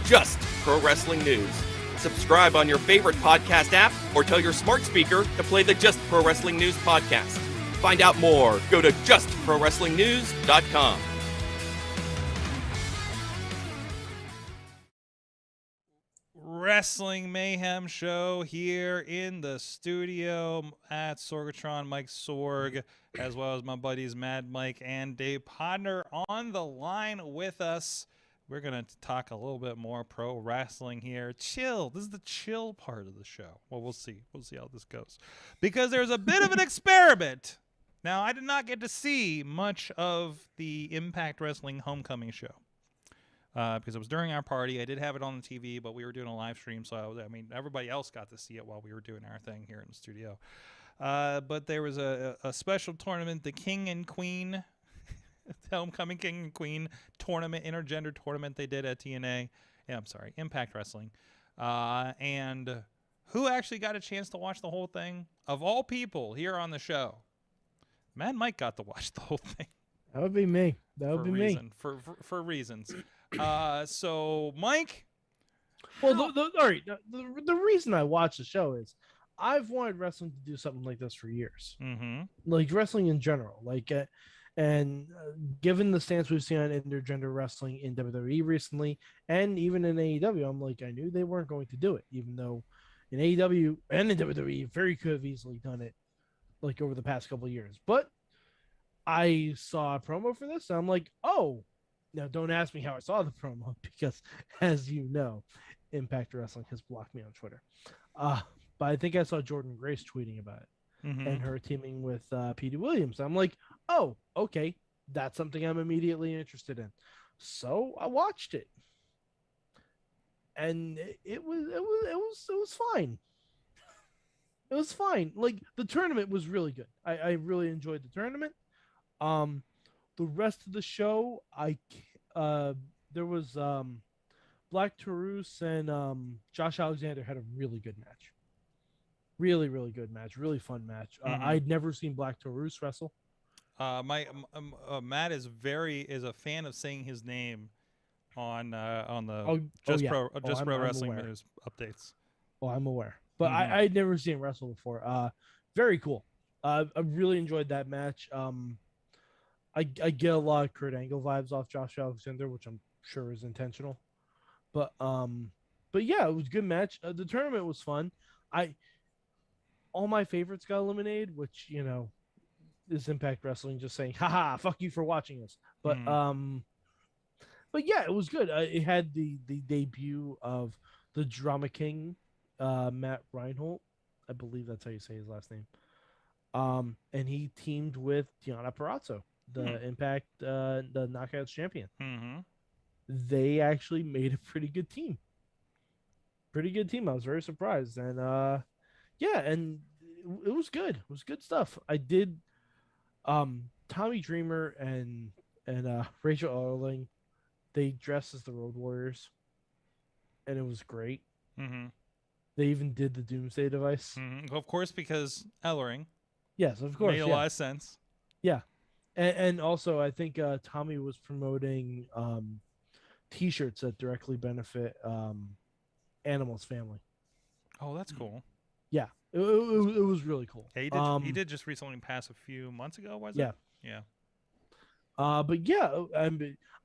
S7: Just pro wrestling news. Subscribe on your favorite podcast app or tell your smart speaker to play the Just Pro Wrestling News podcast. Find out more. Go to justprowrestlingnews.com.
S4: Wrestling Mayhem show here in the studio at Sorgatron. Mike Sorg, as well as my buddies Mad Mike and Dave Podnar on the line with us. We're going to talk a little bit more pro wrestling here. Chill. This is the chill part of the show. Well, we'll see. We'll see how this goes. Because there's a bit of an experiment. Now, I did not get to see much of the Impact Wrestling Homecoming show. Because it was during our party. I did have it on the TV, but we were doing a live stream. So, everybody else got to see it while we were doing our thing here in the studio. But there was a special tournament, the King and Queen the Homecoming King and Queen tournament, intergender tournament they did at TNA. Yeah, I'm sorry, Impact Wrestling. And who actually got a chance to watch the whole thing? Of all people here on the show, Mad Mike got to watch the whole thing.
S3: That would be me. That would be me.
S4: For reasons. So, Mike?
S3: Well, all right. The reason I watch the show is I've wanted wrestling to do something like this for years.
S4: Mm-hmm.
S3: Like wrestling in general. Given the stance we've seen on intergender wrestling in WWE recently, and even in AEW, I'm like, I knew they weren't going to do it, even though, in AEW and in WWE, very could have easily done it like over the past couple of years. But I saw a promo for this, and I'm like, oh, now don't ask me how I saw the promo because, as you know, Impact Wrestling has blocked me on Twitter. But I think I saw Jordan Grace tweeting about it and her teaming with Petey Williams. I'm like, oh, okay, that's something I'm immediately interested in. So I watched it, and it was fine. It was fine. Like, the tournament was really good. I really enjoyed the tournament. The rest of the show, there was Black Taurus and Josh Alexander had a really good match. Really, really good match. Really fun match. I'd never seen Black Taurus wrestle.
S4: Matt is a fan of saying his name on the Pro Wrestling News updates.
S3: Oh, I'm aware, but I'd never seen him wrestle before. Very cool. I really enjoyed that match. I get a lot of Kurt Angle vibes off Josh Alexander, which I'm sure is intentional. But yeah, it was a good match. The tournament was fun. All my favorites got eliminated, which, you know, is Impact Wrestling just saying, haha, fuck you for watching us. But yeah, it was good. It had the debut of the Drama King, Matt Reinhold. I believe that's how you say his last name. And he teamed with Deonna Purrazzo, the Impact, the Knockouts champion. They actually made a pretty good team. I was very surprised. And yeah, and it was good. It was good stuff. I did Tommy Dreamer and Rachel Erling, they dressed as the Road Warriors, and it was great. They even did the Doomsday device.
S4: Of course, because Ellering.
S3: Yes, of course.
S4: Made a lot of sense.
S3: Yeah. And also, I think Tommy was promoting T-shirts that directly benefit Animal's family.
S4: Oh, that's cool.
S3: Yeah, it was really cool.
S4: Yeah, he did just recently pass a few months ago, was it? Yeah.
S3: But yeah,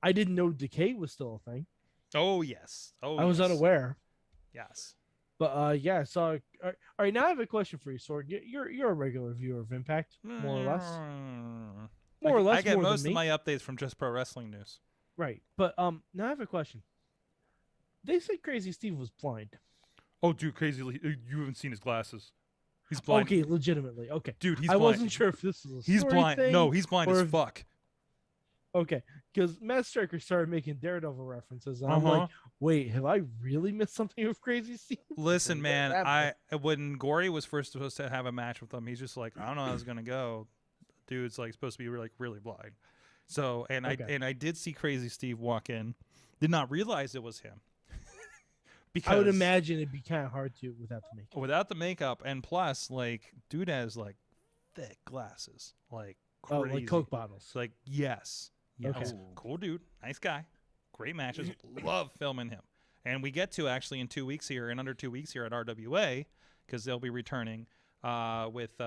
S3: I didn't know Decay was still a thing.
S4: Oh, yes.
S3: I was unaware.
S4: Yes.
S3: But yeah, I saw. All right, now I have a question for you, Sorg. You're a regular viewer of Impact, more or less. More or less.
S4: I get most of my updates from Just Pro Wrestling News.
S3: Right, but now I have a question. They said Crazy Steve was blind.
S4: Oh, dude, Crazy! You haven't seen his glasses. He's blind.
S3: Okay, legitimately. Okay,
S4: dude, he's
S3: I
S4: blind.
S3: wasn't sure if this was a
S4: he's blind.
S3: thing,
S4: No, he's blind as fuck.
S3: Okay, because Matt Striker started making Daredevil references, and I'm like, wait, have I really missed something with Crazy Steve?
S4: Listen, man, when Gory was first supposed to have a match with him, he's just like, I don't know how it's gonna go. Dude's like supposed to be really blind. So, and I did see Crazy Steve walk in, did not realize it was him. Because
S3: I would imagine it'd be kind of hard to without the makeup.
S4: Without the makeup, and plus, like, dude has like thick glasses, like crazy.
S3: Oh, like Coke bottles.
S4: Like, yes.
S3: Okay.
S4: Cool dude, nice guy, great matches. Love filming him, and we get to actually in 2 weeks here, in under 2 weeks here at RWA, because they'll be returning with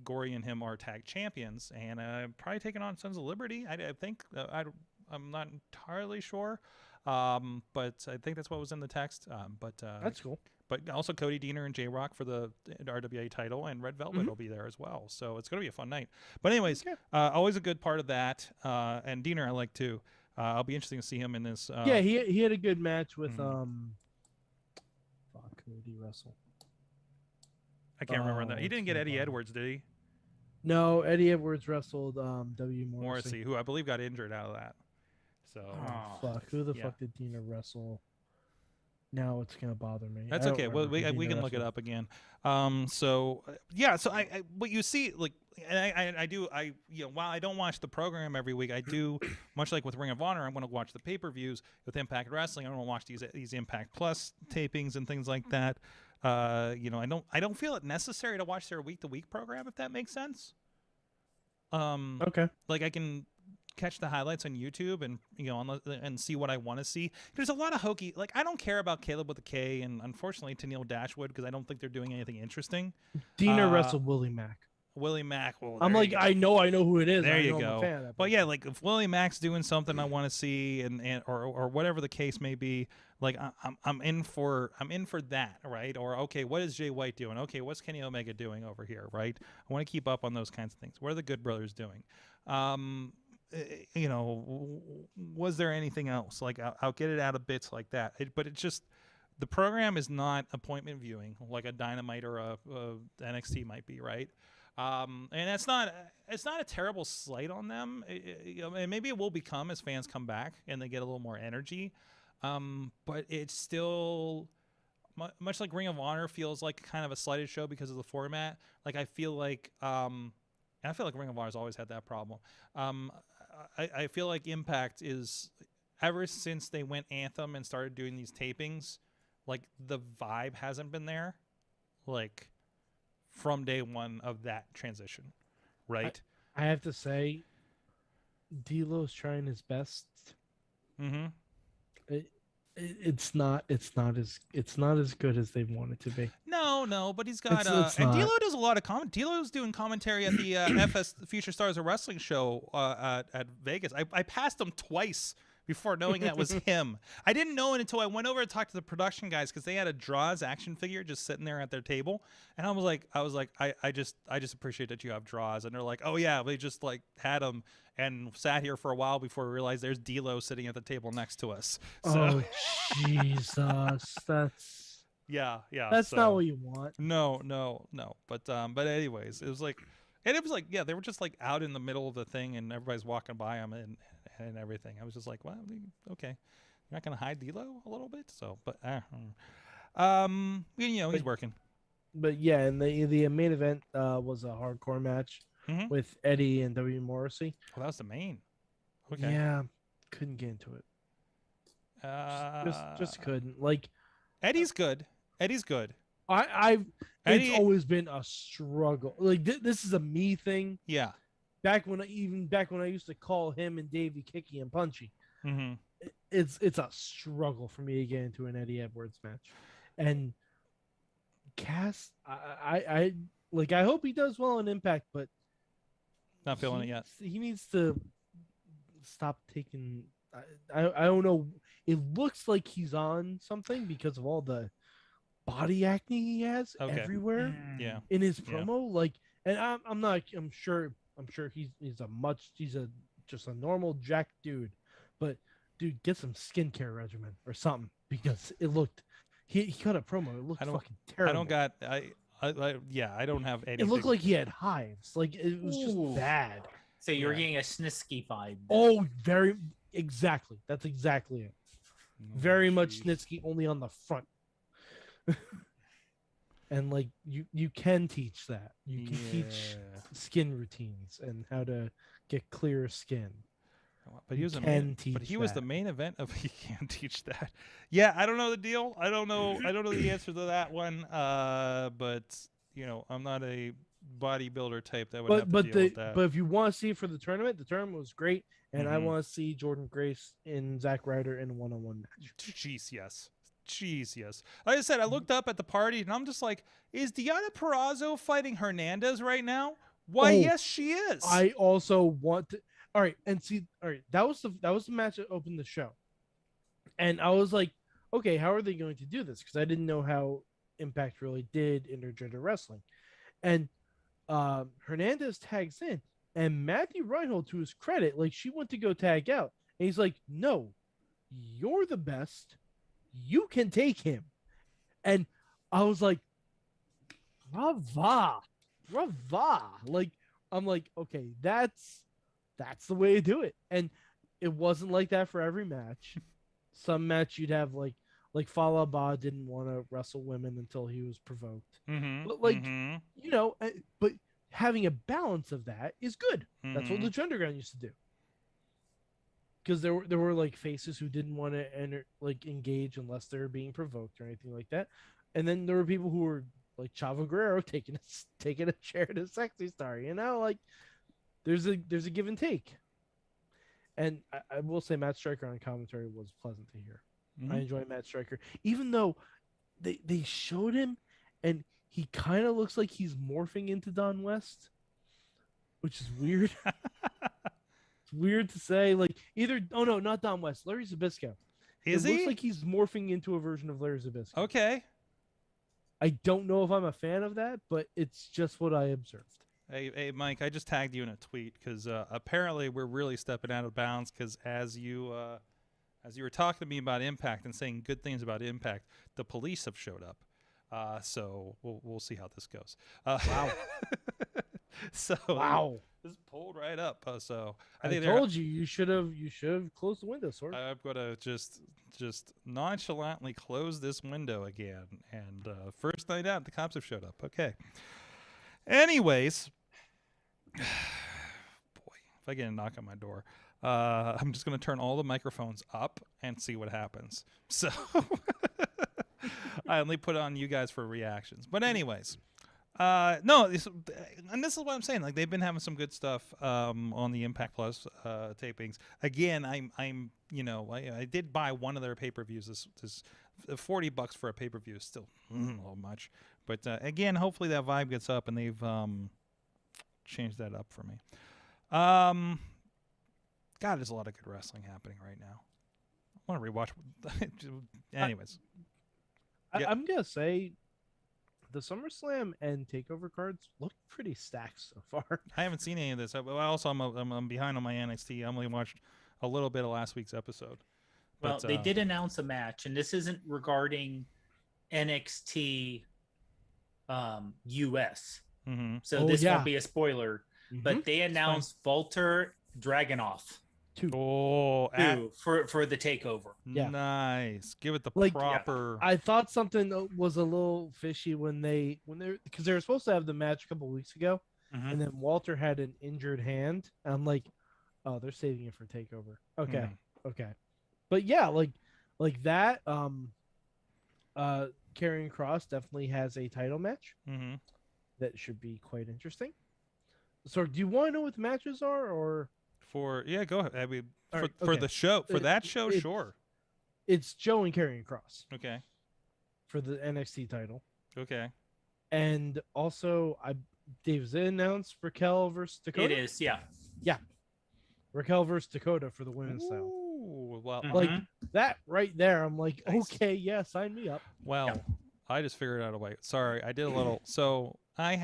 S4: Gory and him are tag champions, and probably taking on Sons of Liberty. I think I'm not entirely sure. But I think that's what was in the text. But
S3: that's cool.
S4: But also Cody Deaner and J-Rock for the RWA title, and Red Velvet will be there as well. So it's going to be a fun night. But anyways, always a good part of that. And Deaner I like too. I'll be interested to see him in this.
S3: Yeah, he had a good match with fuck, who did he wrestle?
S4: I can't remember that. He didn't get Eddie Edwards, did he?
S3: No, Eddie Edwards wrestled W. Morrissey,
S4: who I believe got injured out of that. So
S3: fuck, who the fuck did Deaner wrestle? Now it's gonna bother me.
S4: That's okay. Well, we can look it up again. So I what you see, like, and I do while I don't watch the program every week, I do much like with Ring of Honor. I'm going to watch the pay-per-views with Impact Wrestling. I want to watch these Impact Plus tapings and things like that. I don't feel it necessary to watch their week-to-week program, if that makes sense.
S3: Okay.
S4: Like, I can catch the highlights on YouTube and see what I want to see. There's a lot of hokey. Like, I don't care about Caleb with a K, and unfortunately Tennille Dashwood, because I don't think they're doing anything interesting.
S3: Deaner wrestled Willie Mack.
S4: Willie Mack. Well,
S3: I'm like, I know who it is.
S4: There
S3: I
S4: you
S3: know
S4: go.
S3: I'm a fan of that
S4: But
S3: person.
S4: yeah, like if Willie Mack's doing something I want to see, and or whatever the case may be, like I'm in for that, right? Or okay, what is Jay White doing? Okay, what's Kenny Omega doing over here, right? I want to keep up on those kinds of things. What are the Good Brothers doing? You know, was there anything else? Like I'll get it out of bits like that. But it's just the program is not appointment viewing like a Dynamite or a NXT might be, right? And it's not a terrible slight on them. And maybe it will become as fans come back and they get a little more energy. But it's still much like Ring of Honor feels like kind of a slighted show because of the format. Like I feel like and I feel like Ring of Honor's always had that problem. I feel like Impact is, ever since they went Anthem and started doing these tapings, like the vibe hasn't been there, like from day one of that transition, right?
S3: I have to say, D'Lo's trying his best.
S4: Mm-hmm.
S3: It's not as good as they want it to be.
S4: No, but he's got
S3: It's
S4: and
S3: not.
S4: D'Lo does a lot of comment. D'Lo's doing commentary at the FS Future Stars of Wrestling show at Vegas. I passed him twice before knowing that was him. I didn't know it until I went over and talked to the production guys because they had a Draws action figure just sitting there at their table, and I was like, I just appreciate that you have Draws, and they're like, oh yeah, we just like had him and sat here for a while before we realized there's D'Lo sitting at the table next to us. So,
S3: Oh Jesus, that's
S4: that's
S3: not what you want.
S4: No. But anyways, it was like yeah, they were just like out in the middle of the thing, and everybody's walking by them and everything. I was just like, well, okay, you're not gonna hide D'Lo a little bit, so but you know, he's working.
S3: But yeah, and the main event was a hardcore match with Eddie and W. Morrissey.
S4: Well, that was the main. Okay.
S3: Yeah, couldn't get into it. Just couldn't. Like
S4: Eddie's good. It's
S3: Eddie, always been a struggle. Like this is a me thing.
S4: Yeah.
S3: Back when I used to call him and Davey Kicky and Punchy.
S4: Mm-hmm.
S3: It's a struggle for me to get into an Eddie Edwards match. And Cass, I hope he does well in Impact, but
S4: not feeling it yet.
S3: He needs to stop taking. I don't know. It looks like he's on something because of all the body acne he has everywhere.
S4: Yeah.
S3: In his promo, like, and I'm sure he's just a normal jack dude, but dude, get some skincare regimen or something because it looked. He cut a promo. It looked fucking terrible.
S4: I don't have any.
S3: It looked like he had hives. Like it was just bad.
S5: So you're getting a Snitsky vibe.
S3: Oh, exactly. That's exactly it. Very much Snitsky, only on the front. And like you can teach that. You can teach skin routines and how to get clear skin.
S4: But he was the main event of he can't teach that. Yeah, I don't know the deal. I don't know the answer to that one. But you know, I'm not a bodybuilder type that would have to deal with that.
S3: But if you want to see it for the tournament was great, and I want to see Jordan Grace and Zack Ryder in a one-on-one match.
S4: Jeez, yes. Like I said, I looked up at the party and I'm just like, is Deonna Purrazzo fighting Hernandez right now? Why, yes, she is.
S3: I also want to. All right, that was the match that opened the show, and I was like, okay, how are they going to do this? Because I didn't know how Impact really did intergender wrestling, and Hernandez tags in, and Matthew Reinhold, to his credit, like she went to go tag out, and he's like, no, you're the best, you can take him, and I was like, brava, like I'm like, okay, that's the way to do it. And it wasn't like that for every match. Some match you'd have like Fallah Bahh didn't want to wrestle women until he was provoked. But you know, but having a balance of that is good. That's what Lucha Underground used to do. Because there were like faces who didn't want to engage unless they were being provoked or anything like that. And then there were people who were like Chavo Guerrero taking a chair to Sexy Star, you know, like there's a give and take. And I will say Matt Striker on commentary was pleasant to hear. I enjoy Matt Striker, even though they showed him and he kind of looks like he's morphing into Don West which is weird. It's weird to say. Like either. Oh no, not Don West. Larry Zbyszko.
S4: Is
S3: it
S4: he?
S3: looks like he's morphing into a version of Larry Zbyszko.
S4: Okay.
S3: I don't know if I'm a fan of that, but it's just what I observed.
S4: Hey, Mike, I just tagged you in a tweet because apparently we're really stepping out of bounds because as you were talking to me about Impact and saying good things about Impact, the police have showed up. So we'll see how this goes.
S3: Wow.
S4: So
S3: wow.
S4: This pulled right up. So
S3: I told you should have closed the window, Sorg.
S4: I'm gonna just nonchalantly close this window again. And first night out, the cops have showed up. Okay. Anyways, boy, if I get a knock on my door, I'm just going to turn all the microphones up and see what happens. So I only put it on you guys for reactions. But anyways, no, this is what I'm saying. Like they've been having some good stuff on the Impact Plus tapings. Again, I'm I did buy one of their pay-per-views. This $40 for a pay-per-view is still a little much. But again, hopefully that vibe gets up and they've changed that up for me. God, there's a lot of good wrestling happening right now. I want to rewatch. Anyways.
S3: I'm going to say the SummerSlam and TakeOver cards look pretty stacked so far.
S4: I haven't seen any of this. I'm behind on my NXT. I only watched a little bit of last week's episode.
S5: Well, they did announce a match, and this isn't regarding NXT US.
S4: Mm-hmm.
S5: So this won't be a spoiler, but they announced Walter Dragunov
S4: for
S5: the takeover.
S3: Yeah.
S4: Nice. Give it the proper.
S3: I thought something was a little fishy when they because they were supposed to have the match a couple weeks ago, and then Walter had an injured hand, and I'm like, oh, they're saving it for takeover. Okay, okay, but yeah, like that. Karrion Kross definitely has a title match that should be quite interesting. So, do you want to know what the matches are, or
S4: go ahead. I mean, for
S3: okay.
S4: the show, for that show, sure.
S3: It's Joe and Karrion Kross.
S4: Okay.
S3: For the NXT title.
S4: Okay.
S3: And also, Dave's announced Raquel versus Dakota.
S5: It is, yeah.
S3: Yeah. Raquel versus Dakota for the women's title.
S4: Well,
S3: like that right there, I'm like, okay, yeah, sign me up.
S4: Well, I just figured out a way. Sorry, I did a little. So I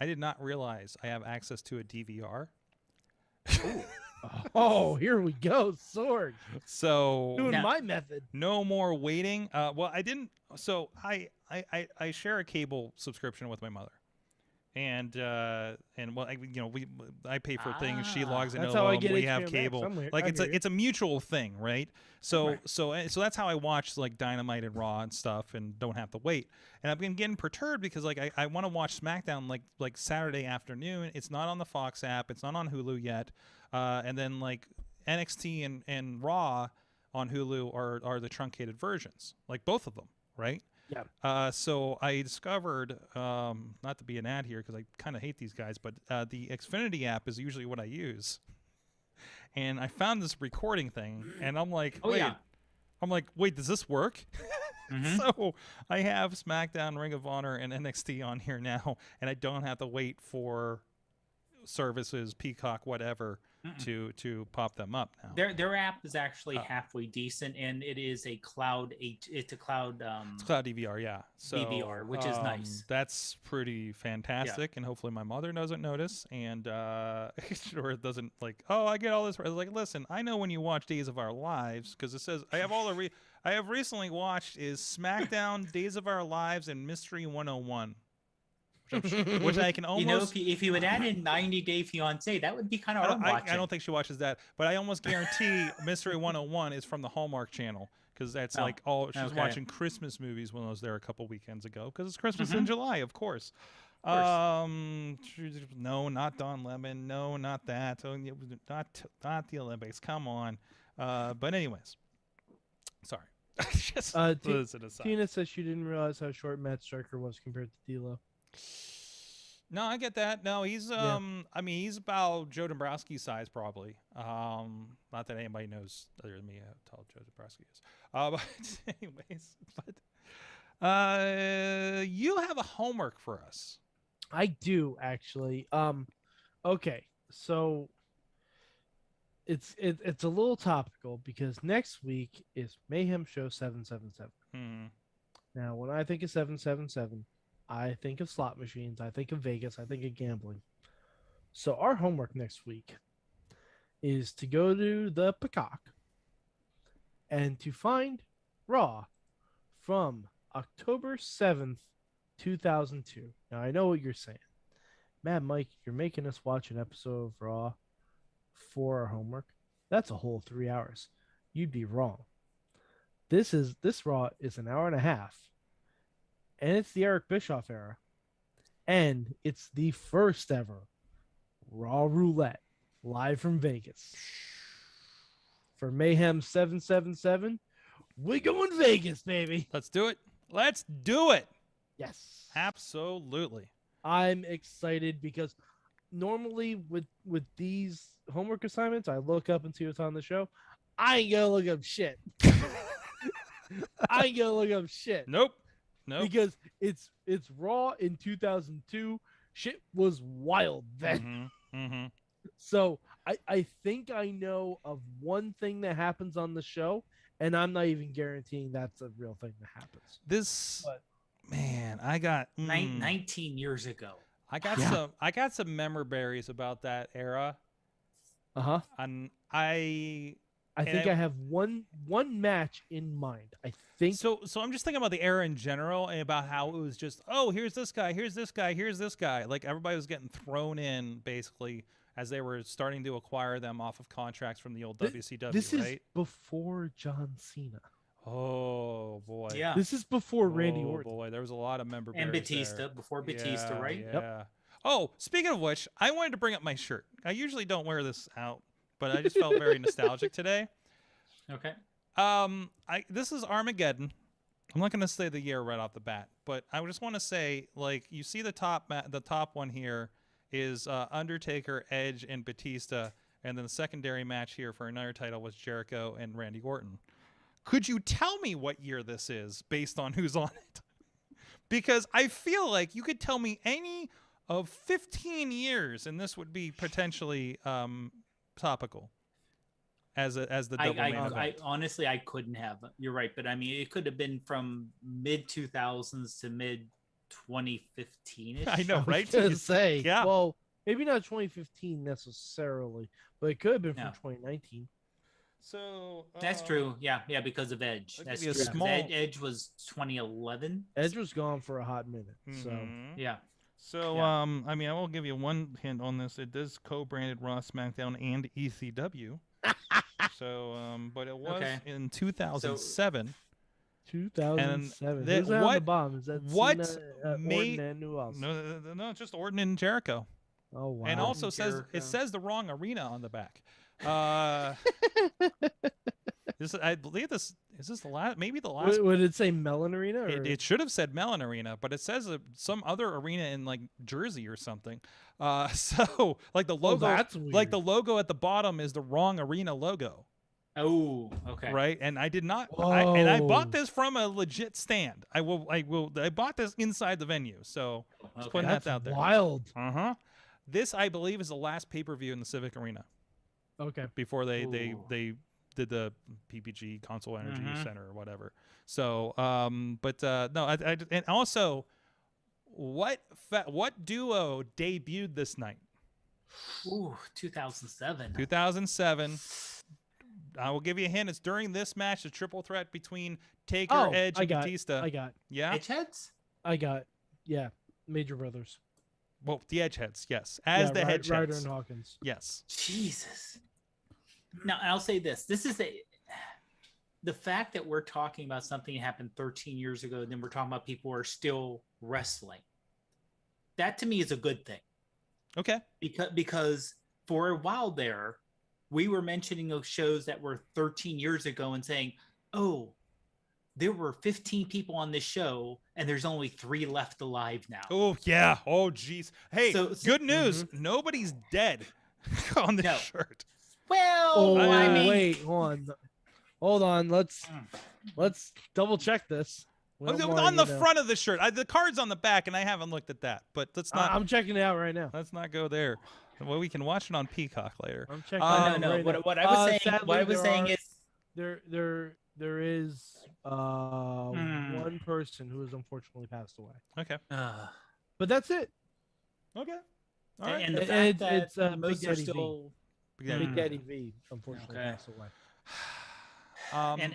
S4: did not realize I have access to a DVR.
S3: Oh, here we go, Sorg.
S4: So
S3: doing my method.
S4: No more waiting. Well, I didn't. So I share a cable subscription with my mother. And well, I pay for things. She logs in. We have cable. Like it's a mutual thing, right? So that's how I watch like Dynamite and Raw and stuff, and don't have to wait. And I've been getting perturbed because like I want to watch SmackDown like Saturday afternoon. It's not on the Fox app. It's not on Hulu yet. And then like NXT and Raw on Hulu are the truncated versions, like both of them, right?
S3: Yeah.
S4: So I discovered, not to be an ad here because I kind of hate these guys, but the Xfinity app is usually what I use. And I found this recording thing, and I'm like, wait, does this work? So I have SmackDown, Ring of Honor, and NXT on here now, and I don't have to wait for services, Peacock, whatever, to pop them up now.
S5: Their app is actually halfway decent, and it is a cloud. It's cloud
S4: DVR, yeah. So
S5: DVR, which is nice.
S4: That's pretty fantastic, and hopefully my mother doesn't notice, and sure it doesn't like. Oh, I get all this. Like, listen, I know when you watch Days of Our Lives because it says I have all the. I have recently watched is SmackDown, Days of Our Lives, and Mystery 101. Which I can almost...
S5: if you would add in 90 Day Fiancé, that would be kind of hard watching.
S4: I don't think she watches that, but I almost guarantee Mystery 101 is from the Hallmark Channel because that's she's watching Christmas movies when I was there a couple weekends ago because it's Christmas in July, of course. No, not Don Lemon. No, not that. Not the Olympics. Come on. But anyways, sorry.
S3: Tina says she didn't realize how short Matt Striker was compared to D'Lo.
S4: No, I get that. No, he's I mean, he's about Joe Dombrowski's size probably. Not that anybody knows other than me how tall Joe Dombrowski is. But anyways, you have a homework for us.
S3: I do actually. Okay, so it's a little topical because next week is Mayhem Show 777.
S4: Hmm.
S3: Now, when I think of 777, I think of slot machines, I think of Vegas, I think of gambling. So our homework next week is to go to the Peacock and to find Raw from October 7th, 2002. Now, I know what you're saying. Mad Mike, you're making us watch an episode of Raw for our homework. That's a whole 3 hours. You'd be wrong. This Raw is an hour and a half, and it's the Eric Bischoff era, and it's the first ever Raw Roulette live from Vegas. For Mayhem 777, we going Vegas, baby.
S4: Let's do it. Let's do it.
S3: Yes.
S4: Absolutely.
S3: I'm excited because normally with these homework assignments, I look up and see what's on the show. I ain't gonna look up shit. I ain't gonna look up shit.
S4: Nope.
S3: Because it's Raw in 2002. Shit was wild then. So I think I know of one thing that happens on the show, and I'm not even guaranteeing that's a real thing that happens.
S4: Man, I got
S5: 19 years ago.
S4: I got some memory berries about that era.
S3: Uh-huh.
S4: And
S3: I think I have one match in mind. I think
S4: so I'm just thinking about the era in general and about how it was just, oh, here's this guy, here's this guy, here's this guy. Like everybody was getting thrown in basically as they were starting to acquire them off of contracts from the old WCW,
S3: this
S4: right?
S3: is before John Cena.
S4: Oh boy.
S5: Yeah.
S3: This is before Randy Orton.
S4: Oh boy, there was a lot of member
S5: And
S4: berries
S5: Batista,
S4: there.
S5: before Batista, right?
S4: Yeah.
S3: Yep.
S4: Oh, speaking of which, I wanted to bring up my shirt. I usually don't wear this out, but I just felt very nostalgic today.
S5: Okay.
S4: This is Armageddon. I'm not going to say the year right off the bat, but I just want to say, like, you see the top one here is Undertaker, Edge, and Batista, and then the secondary match here for another title was Jericho and Randy Orton. Could you tell me what year this is based on who's on it? Because I feel like you could tell me any of 15 years, and this would be potentially topical as the double main event.
S5: Honestly, I couldn't have. You're right, but I mean, it could have been from mid 2000s to mid 2015ish.
S4: I know, right?
S3: I was gonna say,
S4: yeah.
S3: Well, maybe not 2015 necessarily, but it could have been from 2019.
S4: So
S5: that's true. Yeah, because of Edge. That's true. Edge was 2011.
S3: Edge was gone for a hot minute. So
S5: yeah.
S4: So I mean, I will give you one hint on this. It does co-branded Raw, SmackDown, and ECW. So, but it was in 2007.
S3: 2007.
S4: And
S3: who's on the bomb? Is that
S4: what
S3: Cena,
S4: made
S3: Orton, and who else?
S4: No, just Orton and Jericho.
S3: Oh wow!
S4: And also says the wrong arena on the back. I believe this is the last, maybe the last.
S3: Would it say Mellon Arena? Or?
S4: It should have said Mellon Arena, but it says some other arena in like Jersey or something. So like the logo,
S3: that's weird.
S4: like the logo at the bottom is the wrong arena logo.
S5: Oh, okay.
S4: Right, and I did not. I bought this from a legit stand. I bought this inside the venue, so just putting that out there.
S3: Wild.
S4: This, I believe, is the last pay-per-view in the Civic Arena.
S3: Okay.
S4: Before they did the PPG Console Energy Center or whatever. So, no, and also, what duo debuted this night?
S5: Ooh, 2007.
S4: 2007. I will give you a hint. It's during this match, the triple threat between Taker, Edge, and Batista. Yeah.
S5: Edgeheads?
S3: Major Brothers.
S4: Well, the Edgeheads, yes, as the Edgeheads.
S3: Ryder and Hawkins.
S4: Yes.
S5: Jesus. Now, I'll say this. This is the fact that we're talking about something that happened 13 years ago, and then we're talking about people who are still wrestling. That to me is a good thing.
S4: Okay.
S5: Because for a while there, we were mentioning those shows that were 13 years ago and saying, oh, there were 15 people on this show and there's only 3 left alive now.
S4: Oh, yeah. Oh, geez. Hey, good news. Nobody's dead on the shirt.
S5: Well, I mean,
S3: wait, hold on. Let's double check this.
S4: On the front of the shirt. The card's on the back, and I haven't looked at that. But let's not.
S3: I'm checking it out right now.
S4: Let's not go there. Well, we can watch it on Peacock later.
S3: I'm checking.
S5: No.
S3: right now.
S5: What I was saying.
S3: Sadly,
S5: What I was saying is.
S3: there is one person who has unfortunately passed away.
S4: Okay.
S3: But that's it.
S4: Okay. All right.
S5: And the fact that
S3: it's
S5: most
S3: Big
S5: are
S3: Daddy
S5: still.
S3: Big Daddy V unfortunately
S5: Okay.
S3: passed away.
S5: And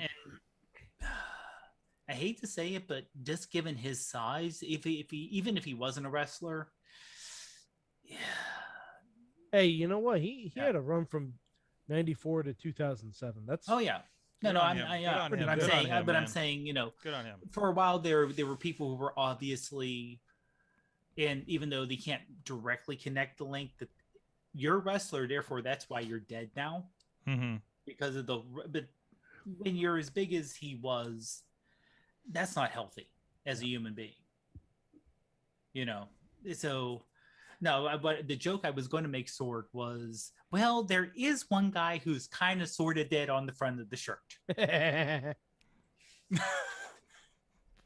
S5: I hate to say it, but just given his size, even if he wasn't a wrestler, yeah.
S3: Hey, you know what? He had a run from '94 to 2007. That's
S5: Oh yeah. No,
S4: Good on him. Good on him.
S5: I'm
S4: Good
S5: saying,
S4: on him,
S5: but I'm
S4: man.
S5: saying,
S4: Good on him.
S5: for a while there were people who were obviously, and even though they can't directly connect the link, that you're a wrestler, therefore that's why you're dead now,
S4: Mm-hmm.
S5: because of but when you're as big as he was, that's not healthy as a human being, so no. But the joke I was going to make, Sword, was, well, there is one guy who's kind of sort of dead on the front of the shirt.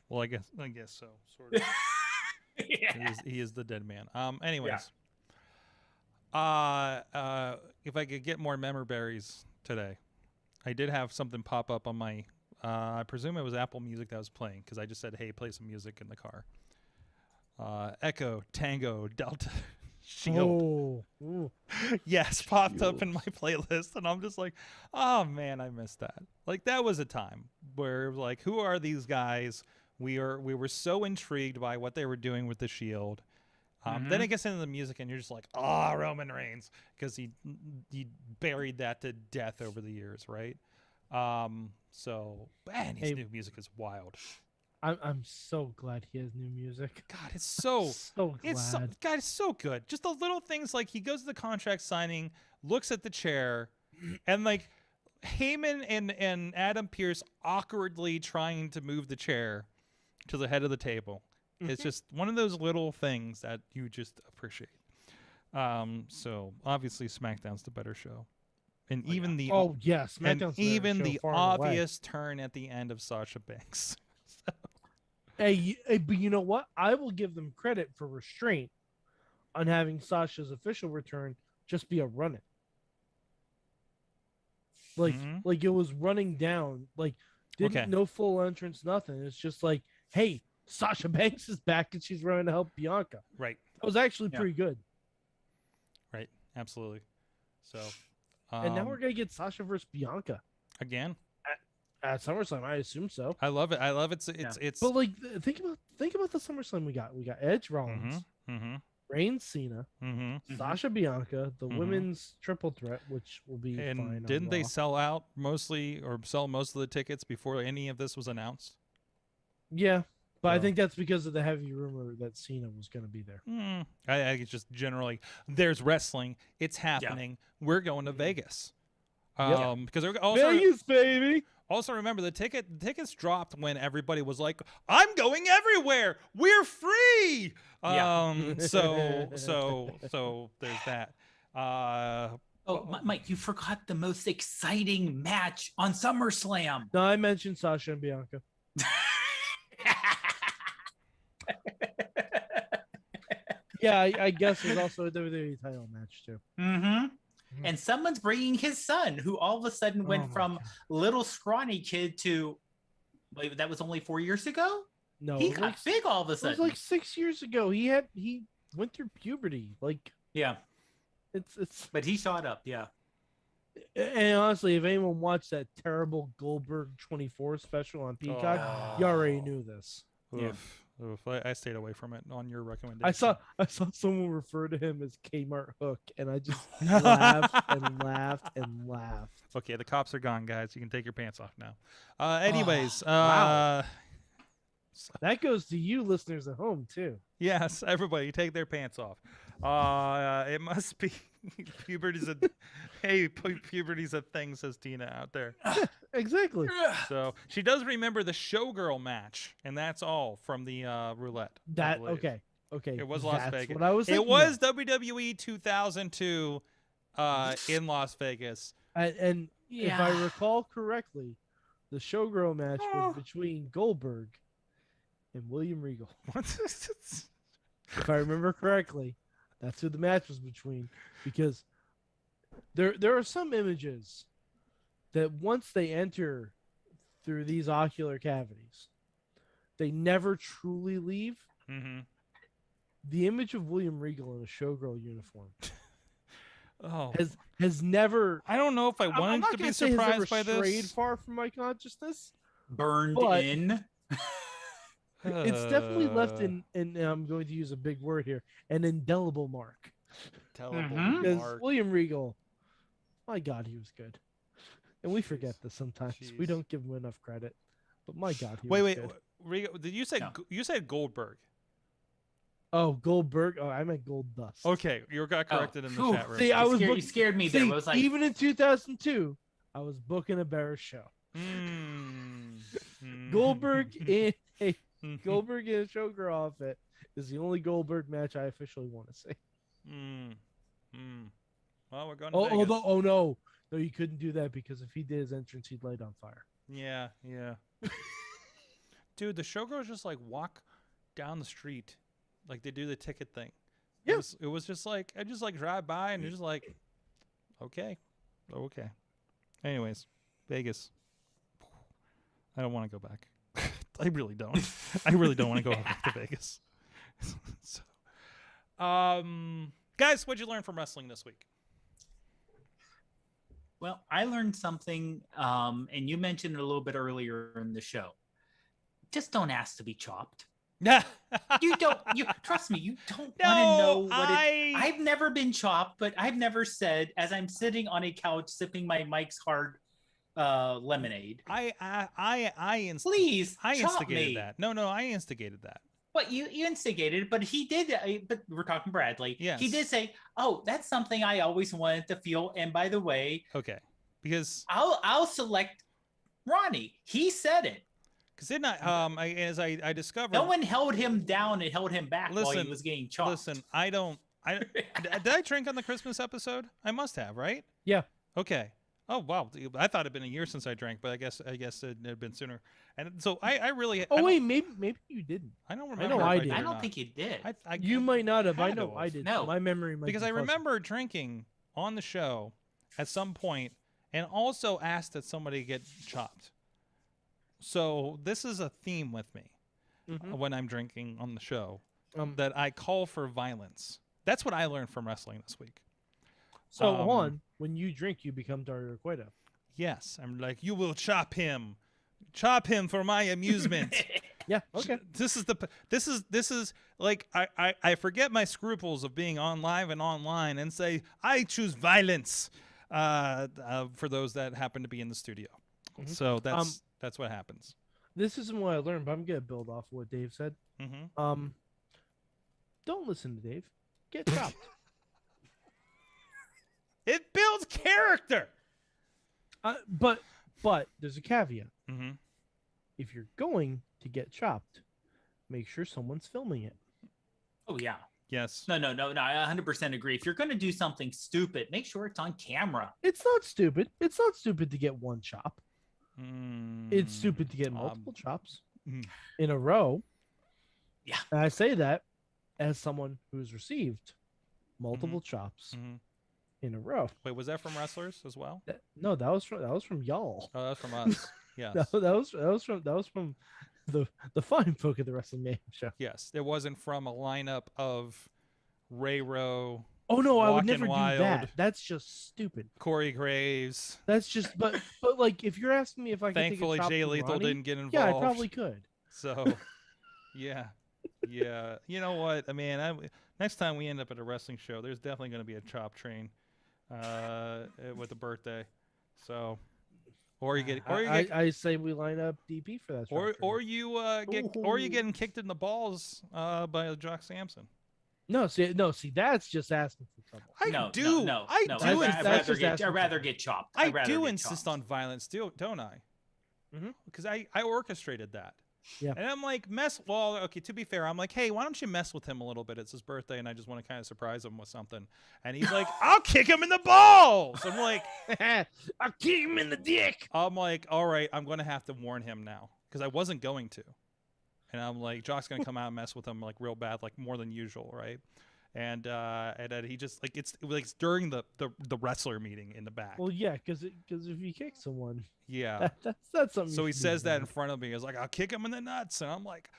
S4: Well, I guess so. Sort of.
S5: Yeah.
S4: He is the dead man. Anyways. If I could get more member berries today, I did have something pop up on my. I presume it was Apple Music that was playing, because I just said, "Hey, play some music in the car." Echo Tango Delta Shield.
S3: Ooh.
S4: Yes, popped up in my playlist, and I'm just like, oh man, I missed that. Like, that was a time where it was like, who are these guys? We were so intrigued by what they were doing with the Shield. Then it gets into the music, and you're just like, Roman Reigns, because he buried that to death over the years, right? So, man, his new music is wild.
S3: I'm so glad he has new music.
S4: God, it's so
S3: glad.
S4: God, it's so good. Just the little things, like he goes to the contract signing, looks at the chair, and like Heyman and Adam Pearce awkwardly trying to move the chair to the head of the table. It's just one of those little things that you just appreciate. So obviously SmackDown's the better show. And even the
S3: SmackDown's
S4: and
S3: the better
S4: even
S3: show,
S4: the
S3: far and away.
S4: obvious turn at the end of Sasha Banks.
S3: Hey, but you know what? I will give them credit for restraint on having Sasha's official return just be a run-in. Like it was running down. Like, no full entrance, nothing. It's just like, hey, Sasha Banks is back and she's running to help Bianca.
S4: Right.
S3: That was actually pretty good.
S4: Right. Absolutely. So.
S3: And now we're gonna get Sasha versus Bianca
S4: again
S3: at SummerSlam. I assume so.
S4: I love it. It's.
S3: But like, think about the SummerSlam we got. We got Edge Rollins, Reigns Cena, Sasha Bianca, the women's triple threat, which will be
S4: and
S3: fine.
S4: Didn't they sell out mostly, or sell most of the tickets before any of this was announced?
S3: Yeah, but I think that's because of the heavy rumor that Cena was going to be there.
S4: I think it's just generally, there's wrestling. It's happening. We're going to Vegas. Because also,
S3: Vegas, baby.
S4: Also, remember the tickets dropped when everybody was like, "I'm going everywhere. We're free." So there's that.
S5: Mike, you forgot the most exciting match on SummerSlam.
S3: No, I mentioned Sasha and Bianca. Yeah, I guess there's also a WWE title match too.
S5: And someone's bringing his son, who all of a sudden went from little scrawny kid to, wait, that was only 4 years ago?
S3: No,
S5: he got big all of a sudden.
S3: It was like 6 years ago. He went through puberty. Like,
S5: yeah,
S3: it's.
S5: But he shot up, yeah.
S3: And honestly, if anyone watched that terrible Goldberg 24 special on Peacock, you already knew this.
S4: I stayed away from it on your recommendation.
S3: I saw someone refer to him as Kmart Hook, and I just laughed and laughed and laughed.
S4: Okay, the cops are gone, guys. You can take your pants off now. Anyways,
S3: wow. That goes to you listeners at home too.
S4: Yes, everybody take their pants off. It must be puberty's a thing, says Tina out there.
S3: Exactly.
S4: So she does remember the showgirl match, and that's all from the roulette.
S3: Okay.
S4: It was Las Vegas.
S3: What I was
S4: it was WWE 2002 in Las Vegas.
S3: And if I recall correctly, the showgirl match was between Goldberg and William Regal. If I remember correctly. That's who the match was between, because there are some images that once they enter through these ocular cavities, they never truly leave.
S4: Mm-hmm.
S3: The image of William Regal in a showgirl uniform
S4: Oh,
S3: has never.
S4: I don't know if I
S3: I'm
S4: wanted
S3: not
S4: to be
S3: gonna say has
S4: surprised
S3: never
S4: by
S3: strayed
S4: this.
S3: far from my consciousness.
S5: Burned
S3: But-
S5: in.
S3: It's definitely left in, and I'm going to use a big word here, an indelible mark.
S5: Mhm.
S3: Because
S4: mark.
S3: William Regal, my God, he was good. And we forget this sometimes. We
S4: Jeez.
S3: don't give him enough credit. But my God, he
S4: Wait,
S3: was
S4: wait.
S3: good.
S4: Regal, did you say
S5: No.
S4: you said Goldberg?
S3: Oh, Goldberg. Oh, I meant Gold Dust.
S4: Okay, you got corrected in the
S5: Phew.
S4: chat room.
S3: See, I was
S5: You
S3: book-
S5: scared me there.
S3: See,
S5: I was like,
S3: even in 2002, I was booking a better show. Goldberg in a Goldberg in a showgirl outfit is the only Goldberg match I officially want to see.
S4: Well, we're going to
S3: Oh,
S4: Vegas.
S3: although, oh no, you couldn't do that because if he did his entrance, he'd light on fire.
S4: Yeah. Dude, the showgirls just like walk down the street, like they do the ticket thing.
S3: Yeah.
S4: It was just like I just like drive by and they're just like, okay. Anyways, Vegas. I don't want to go back. I really don't. I really don't want to go back to Vegas. So, guys, what'd you learn from wrestling this week?
S5: well, I learned something, and you mentioned it a little bit earlier in the show. Just don't ask to be chopped.
S4: Yeah.
S5: You don't. You trust me. You don't want to
S4: No,
S5: know what I've never been chopped, but I've never said as I'm sitting on a couch sipping my Mike's Hard lemonade.
S4: I
S5: Please,
S4: I
S5: chop
S4: instigated
S5: me.
S4: that. No, I instigated that.
S5: But you instigated, but he did. But we're talking Bradley.
S4: Yes.
S5: He did say, "Oh, that's something I always wanted to feel." And by the way,
S4: Okay, because
S5: I'll select Ronnie. He said it.
S4: didn't I discovered.
S5: No one held him down and held him back while
S4: Listen,
S5: he was getting chopped.
S4: Listen, did I drink on the Christmas episode? I must have, right?
S3: Yeah.
S4: Okay. Oh wow, I thought it'd been a year since I drank, but I guess it had been sooner. And so I really.
S3: Oh
S4: I
S3: wait, maybe you didn't.
S4: I don't
S3: I
S4: remember.
S3: know
S4: if
S3: I
S4: I
S3: did.
S4: did.
S5: I
S4: or
S5: don't
S4: not.
S5: think you did.
S3: You might not have. I
S4: had
S3: know
S4: to
S3: I
S4: have.
S3: did.
S5: No.
S3: My memory might
S4: Because
S3: be
S4: I
S3: fuzzy.
S4: remember drinking on the show at some point and also asked that somebody get chopped. So this is a theme with me when I'm drinking on the show, that I call for violence. That's what I learned from wrestling this week.
S3: So on, when you drink, you become Dario Cueto.
S4: Yes, I'm like, you will chop him for my amusement.
S3: Yeah. Okay.
S4: This is like I forget my scruples of being on live and online and say I choose violence for those that happen to be in the studio. So that's what happens.
S3: This isn't what I learned, but I'm gonna build off what Dave said.
S4: Mm-hmm.
S3: Don't listen to Dave. Get chopped.
S4: It builds character.
S3: But there's a caveat.
S4: Mm-hmm.
S3: If you're going to get chopped, make sure someone's filming it.
S5: Oh yeah.
S4: Yes.
S5: No. I 100% agree. If you're going to do something stupid, make sure it's on camera.
S3: It's not stupid. It's not stupid to get one chop.
S4: Mm,
S3: It's stupid to get multiple chops
S4: mhm.
S3: in a row.
S5: Yeah.
S3: And I say that as someone who's received multiple chops
S4: Mhm.
S3: in a row.
S4: Wait, was that from wrestlers as well?
S3: No, that was from y'all.
S4: Oh, that's from us. Yes.
S3: That was from the fine folk of the Wrestling Mayhem show.
S4: Yes. It wasn't from a lineup of Ray Rowe,
S3: Oh no, I would
S4: Walking
S3: never
S4: Wild.
S3: do that. That's just stupid.
S4: Corey Graves.
S3: That's just but like if you're asking me if I could
S4: Thankfully,
S3: take a chop
S4: Jay
S3: from
S4: Lethal
S3: Ronnie,
S4: didn't get involved.
S3: yeah, I probably could.
S4: So, yeah. You know what? I mean, next time we end up at a wrestling show, there's definitely going to be a chop train with a birthday. So,
S3: I say we line up DP for that.
S4: or you getting kicked in the balls by Jock Sampson.
S3: No, see, that's just asking for trouble.
S5: No. I'd rather get chopped.
S4: I
S5: I'd rather
S4: do
S5: get
S4: insist
S5: chopped.
S4: on violence, don't I?
S3: Mhm.
S4: Because I orchestrated that.
S3: Yeah.
S4: And I'm like, well, okay, to be fair, I'm like, hey, why don't you mess with him a little bit? It's his birthday, and I just want to kind of surprise him with something. And he's like, I'll kick him in the balls. I'm like,
S3: I'll kick him in the dick.
S4: I'm like, all right, I'm going to have to warn him now. Because I wasn't going to. And I'm like, Jock's going to come out and mess with him like real bad, like more than usual, right? And he just like it's during the wrestler meeting in the back.
S3: Well, yeah, because if you kick someone,
S4: yeah,
S3: that's something.
S4: So he says that in front of me. He's like, "I'll kick him in the nuts," and I'm like,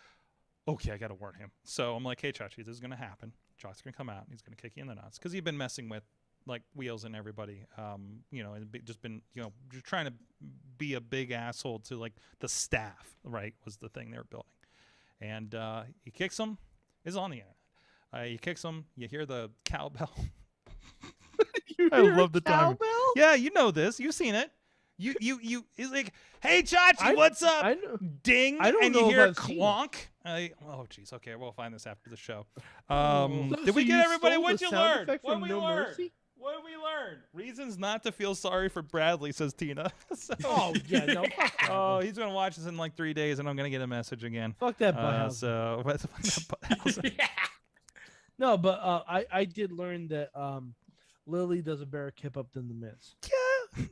S4: "Okay, I got to warn him." So I'm like, "Hey, Chachi, this is gonna happen. Chalk's gonna come out. And he's gonna kick you in the nuts because he'd been messing with like Wheels and everybody, and just been just trying to be a big asshole to like the staff. Right, was the thing they were building, and he kicks him. It's on the internet. He kicks him. You hear the cowbell. I love the time. Yeah, you know this. You've seen it. You. He's like, "Hey, Chachi, what's up?"
S3: I know.
S4: Ding.
S3: I don't
S4: and
S3: know
S4: you
S3: if
S4: hear a
S3: I've seen
S4: clonk. Oh, jeez. Okay, we'll find this after the show.
S3: So
S4: Did we get
S3: you
S4: everybody?
S3: stole
S4: What'd
S3: the
S4: you
S3: sound
S4: learn?
S3: effect
S4: What
S3: from
S4: we
S3: No
S4: learn?
S3: Mercy?
S4: What did we learn? Reasons not to feel sorry for Bradley, says Tina. So-
S3: Oh yeah, no. Fuck that.
S4: Oh, he's gonna watch this in like 3 days, and I'm gonna get a message again.
S3: Fuck that Bauhaus.
S4: So fuck that Bauhaus.
S3: No, but I did learn that Lily does a better kip up than the Miz.
S4: Yeah.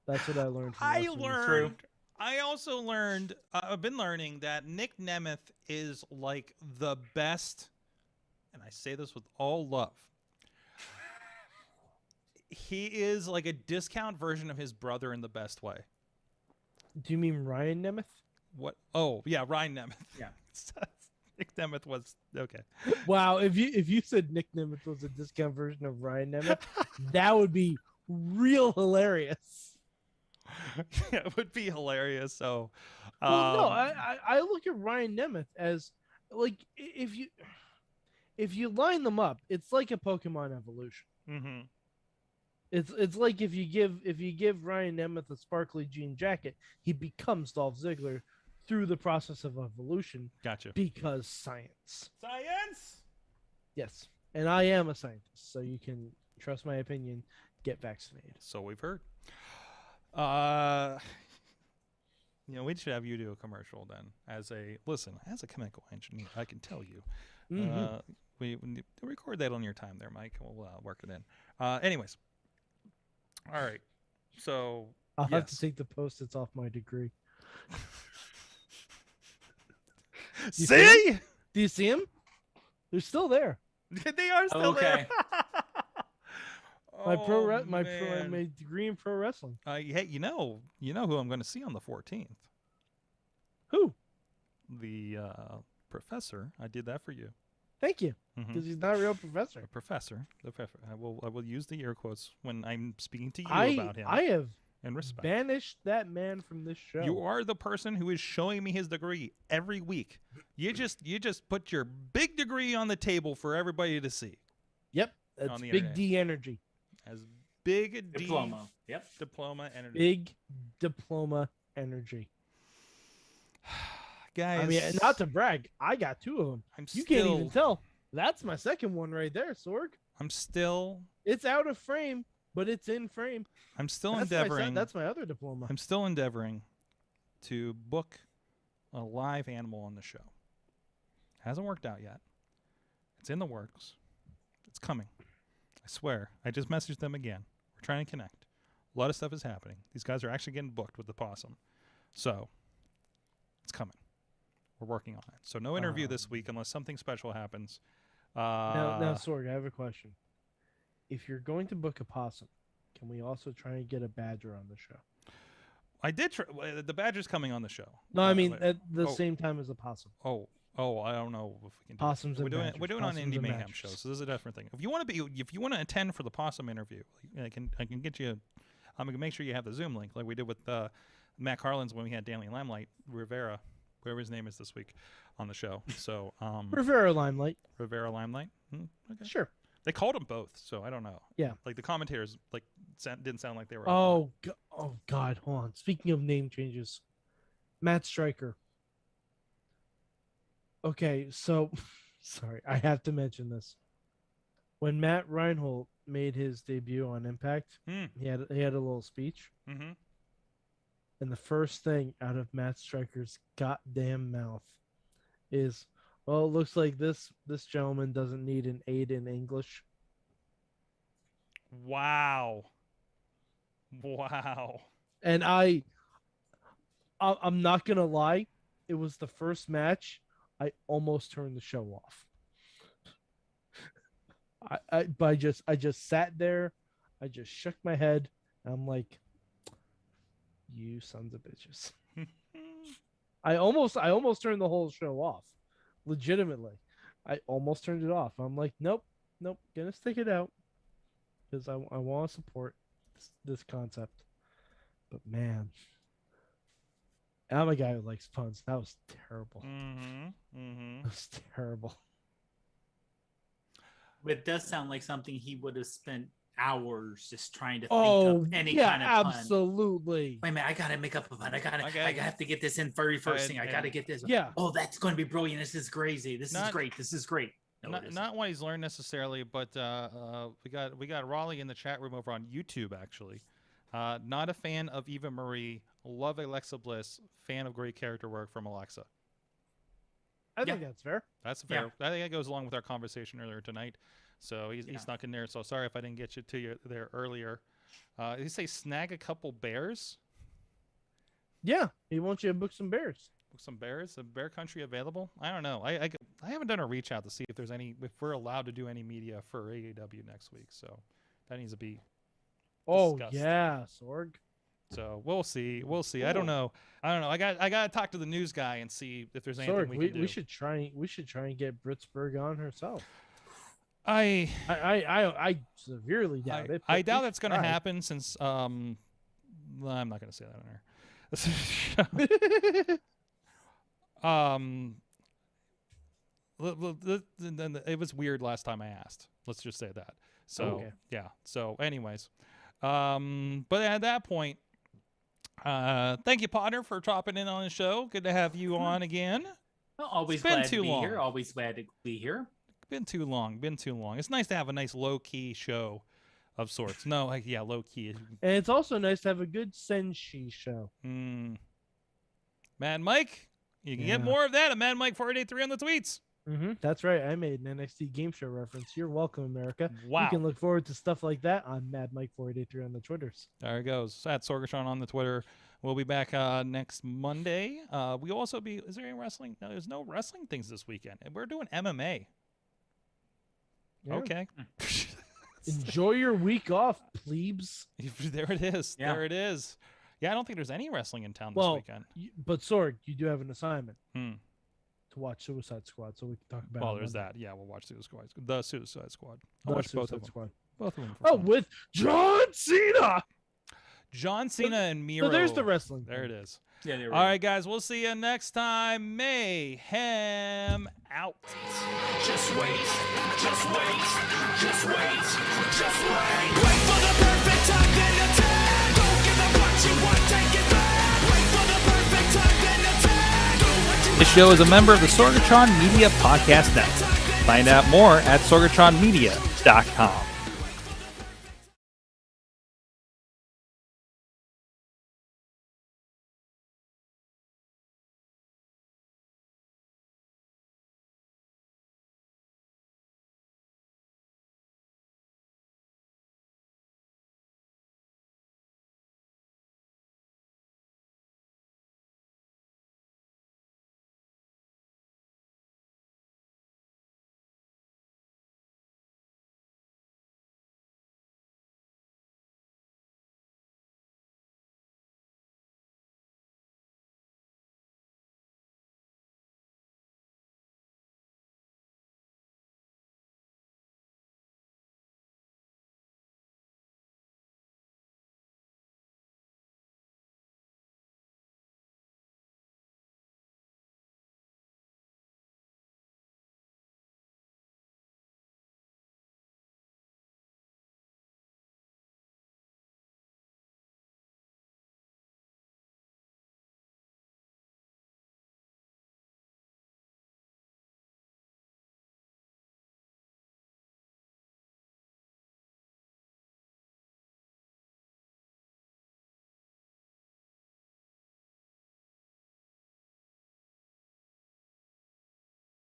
S3: That's what I learned. From
S4: I
S3: wrestling.
S4: learned. I also learned. I've been learning that Nick Nemeth is like the best, and I say this with all love. He is like a discount version of his brother in the best way.
S3: Do you mean Ryan Nemeth?
S4: What? Oh, yeah, Ryan Nemeth.
S5: Yeah.
S4: Nick Nemeth was okay.
S3: Wow, if you said Nick Nemeth was a discount version of Ryan Nemeth, that would be real hilarious.
S4: Yeah, it would be hilarious. So,
S3: Well, no, I look at Ryan Nemeth as like if you line them up, it's like a Pokemon evolution.
S4: mm-hmm.
S3: It's like if you give Ryan Nemeth a sparkly jean jacket, he becomes Dolph Ziggler through the process of evolution.
S4: Gotcha.
S3: Because science.
S4: Science.
S3: Yes, and I am a scientist, so you can trust my opinion. Get vaccinated.
S4: So we've heard. We should have you do a commercial then. As a chemical engineer, I can tell you.
S3: Mm-hmm.
S4: We record that on your time there, Mike. We'll work it in. Anyways. All right. So
S3: I'll have to take the Post-its off my degree.
S4: See?
S3: Do you see them? They're still there.
S4: They are still there.
S3: My degree in pro wrestling.
S4: Hey, you know who I'm going to see on the 14th?
S3: Who?
S4: The professor. I did that for you.
S3: Thank you, because he's not a real professor.
S4: A professor. The professor. I will use the air quotes when I'm speaking to you about him.
S3: I have
S4: and respect.
S3: Banished that man from this show.
S4: You are the person who is showing me his degree every week. You just put your big degree on the table for everybody to see.
S3: Yep, that's big
S4: internet.
S3: D energy.
S4: As big a
S5: diploma. Yep.
S4: Diploma energy.
S3: Big diploma energy.
S4: Guys,
S3: I mean, not to brag, I got 2 of them. You can't even tell. That's my second one right there, Sorg. It's out of frame, but it's in frame.
S4: I'm still endeavoring.
S3: That's my other diploma.
S4: I'm still endeavoring to book a live animal on the show. Hasn't worked out yet. It's in the works. It's coming. I swear. I just messaged them again. We're trying to connect. A lot of stuff is happening. These guys are actually getting booked with the possum. So, it's coming. We're working on it. So, no interview this week unless something special happens.
S3: Now, Sorg, I have a question. If you're going to book a possum, can we also try and get a badger on the show?
S4: I did. The badger's coming on the show.
S3: No, I mean at the same time as a possum.
S4: Oh, I don't know if we can do
S3: Possums
S4: it.
S3: and badgers.
S4: We're doing
S3: Possums
S4: an Indie
S3: and
S4: Mayhem
S3: badgers.
S4: show, so this is a different thing. If you want to attend for the possum interview, I can get you. I'm gonna make sure you have the Zoom link, like we did with Matt Carlins when we had Danny Limelight Rivera, whoever his name is this week, on the show. So
S3: Rivera Limelight.
S4: Rivera Limelight. Okay.
S3: Sure.
S4: They called him both, so I don't know.
S3: Yeah.
S4: Like the commentators didn't sound like they were.
S3: Oh God, hold on. Speaking of name changes, Matt Stryker. Okay, so sorry, I have to mention this. When Matt Reinhold made his debut on Impact, he had a little speech, and the first thing out of Matt Stryker's goddamn mouth is, "Well, it looks like this gentleman doesn't need an aid in English."
S4: Wow.
S3: And I'm not gonna lie, it was the first match I almost turned the show off. I just sat there, I just shook my head, and I'm like, you sons of bitches. I almost turned the whole show off. Legitimately. I almost turned it off. I'm like, nope, gonna stick it out. Because I want to support this concept. But man, I'm a guy who likes puns. That was terrible. That was terrible.
S5: But it does sound like something he would have spent hours just trying to think of any kind of pun.
S3: Absolutely.
S5: Wait a minute, I gotta make up a pun. I have to get this in very first thing. I gotta get this.
S3: Yeah.
S5: Oh, that's going to be brilliant. This is crazy. This is great. No,
S4: not what he's learned necessarily, but we got Raleigh in the chat room over on YouTube actually. Not a fan of Eva Marie. Love Alexa Bliss. Fan of great character work from Alexa.
S3: I think that's fair.
S4: That's fair. I think that goes along with our conversation earlier tonight. So he snuck in there. So sorry if I didn't get you there earlier. Did he say snag a couple bears?
S3: Yeah, he wants you to book some bears.
S4: Book some bears? A bear country available? I don't know. I haven't done a reach out to see if we're allowed to do any media for AEW next week. So that needs to be discussed.
S3: Yeah, Sorg.
S4: So we'll see. Cool. I don't know. I got to talk to the news guy and see if there's anything we can do.
S3: We should try and get Britzberg on herself.
S4: I
S3: severely doubt it.
S4: I doubt that's going to happen since I'm not going to say that on air. It was weird last time I asked. Let's just say that. So yeah. So anyways, but at that point, thank you, Podnar, for dropping in on the show. Good to have you on again.
S5: Well, always glad to be here. Always glad to be here.
S4: Been too long. It's nice to have a nice low-key show of sorts. No, low-key.
S3: And it's also nice to have a good senshi show.
S4: Mad Mike, you can get more of that at Mad Mike 483 on the tweets.
S3: That's right. I made an NXT game show reference. You're welcome, America.
S4: Wow.
S3: You can look forward to stuff like that on Mad Mike 483 on the Twitters.
S4: There it goes. At Sorgatron on the Twitter. We'll be back next Monday. We'll also be. Is there any wrestling? No, there's no wrestling things this weekend. We're doing MMA. Yeah. Okay.
S3: Enjoy your week off, plebes.
S4: There it is. Yeah. There it is. Yeah, I don't think there's any wrestling in town this weekend.
S3: But Sorg, you do have an assignment to watch Suicide Squad, so we can talk about.
S4: Well, there's that. Yeah, we'll watch The Suicide Squad. I'll watch both of them. Both of them.
S3: With John Cena.
S4: John Cena and Miro.
S3: So there's the wrestling.
S4: There it is.
S5: Yeah, there we
S4: go. All right, guys. We'll see you next time. Mayhem out.
S6: Just wait. Just wait. Just wait. Just wait. Wait for the perfect time, then attack. Don't give up what you want, take it back. Wait for the perfect time, then attack. Do what you want.
S8: This show is a member of the Sorgatron Media Podcast Network. Find out more at sorgatronmedia.com.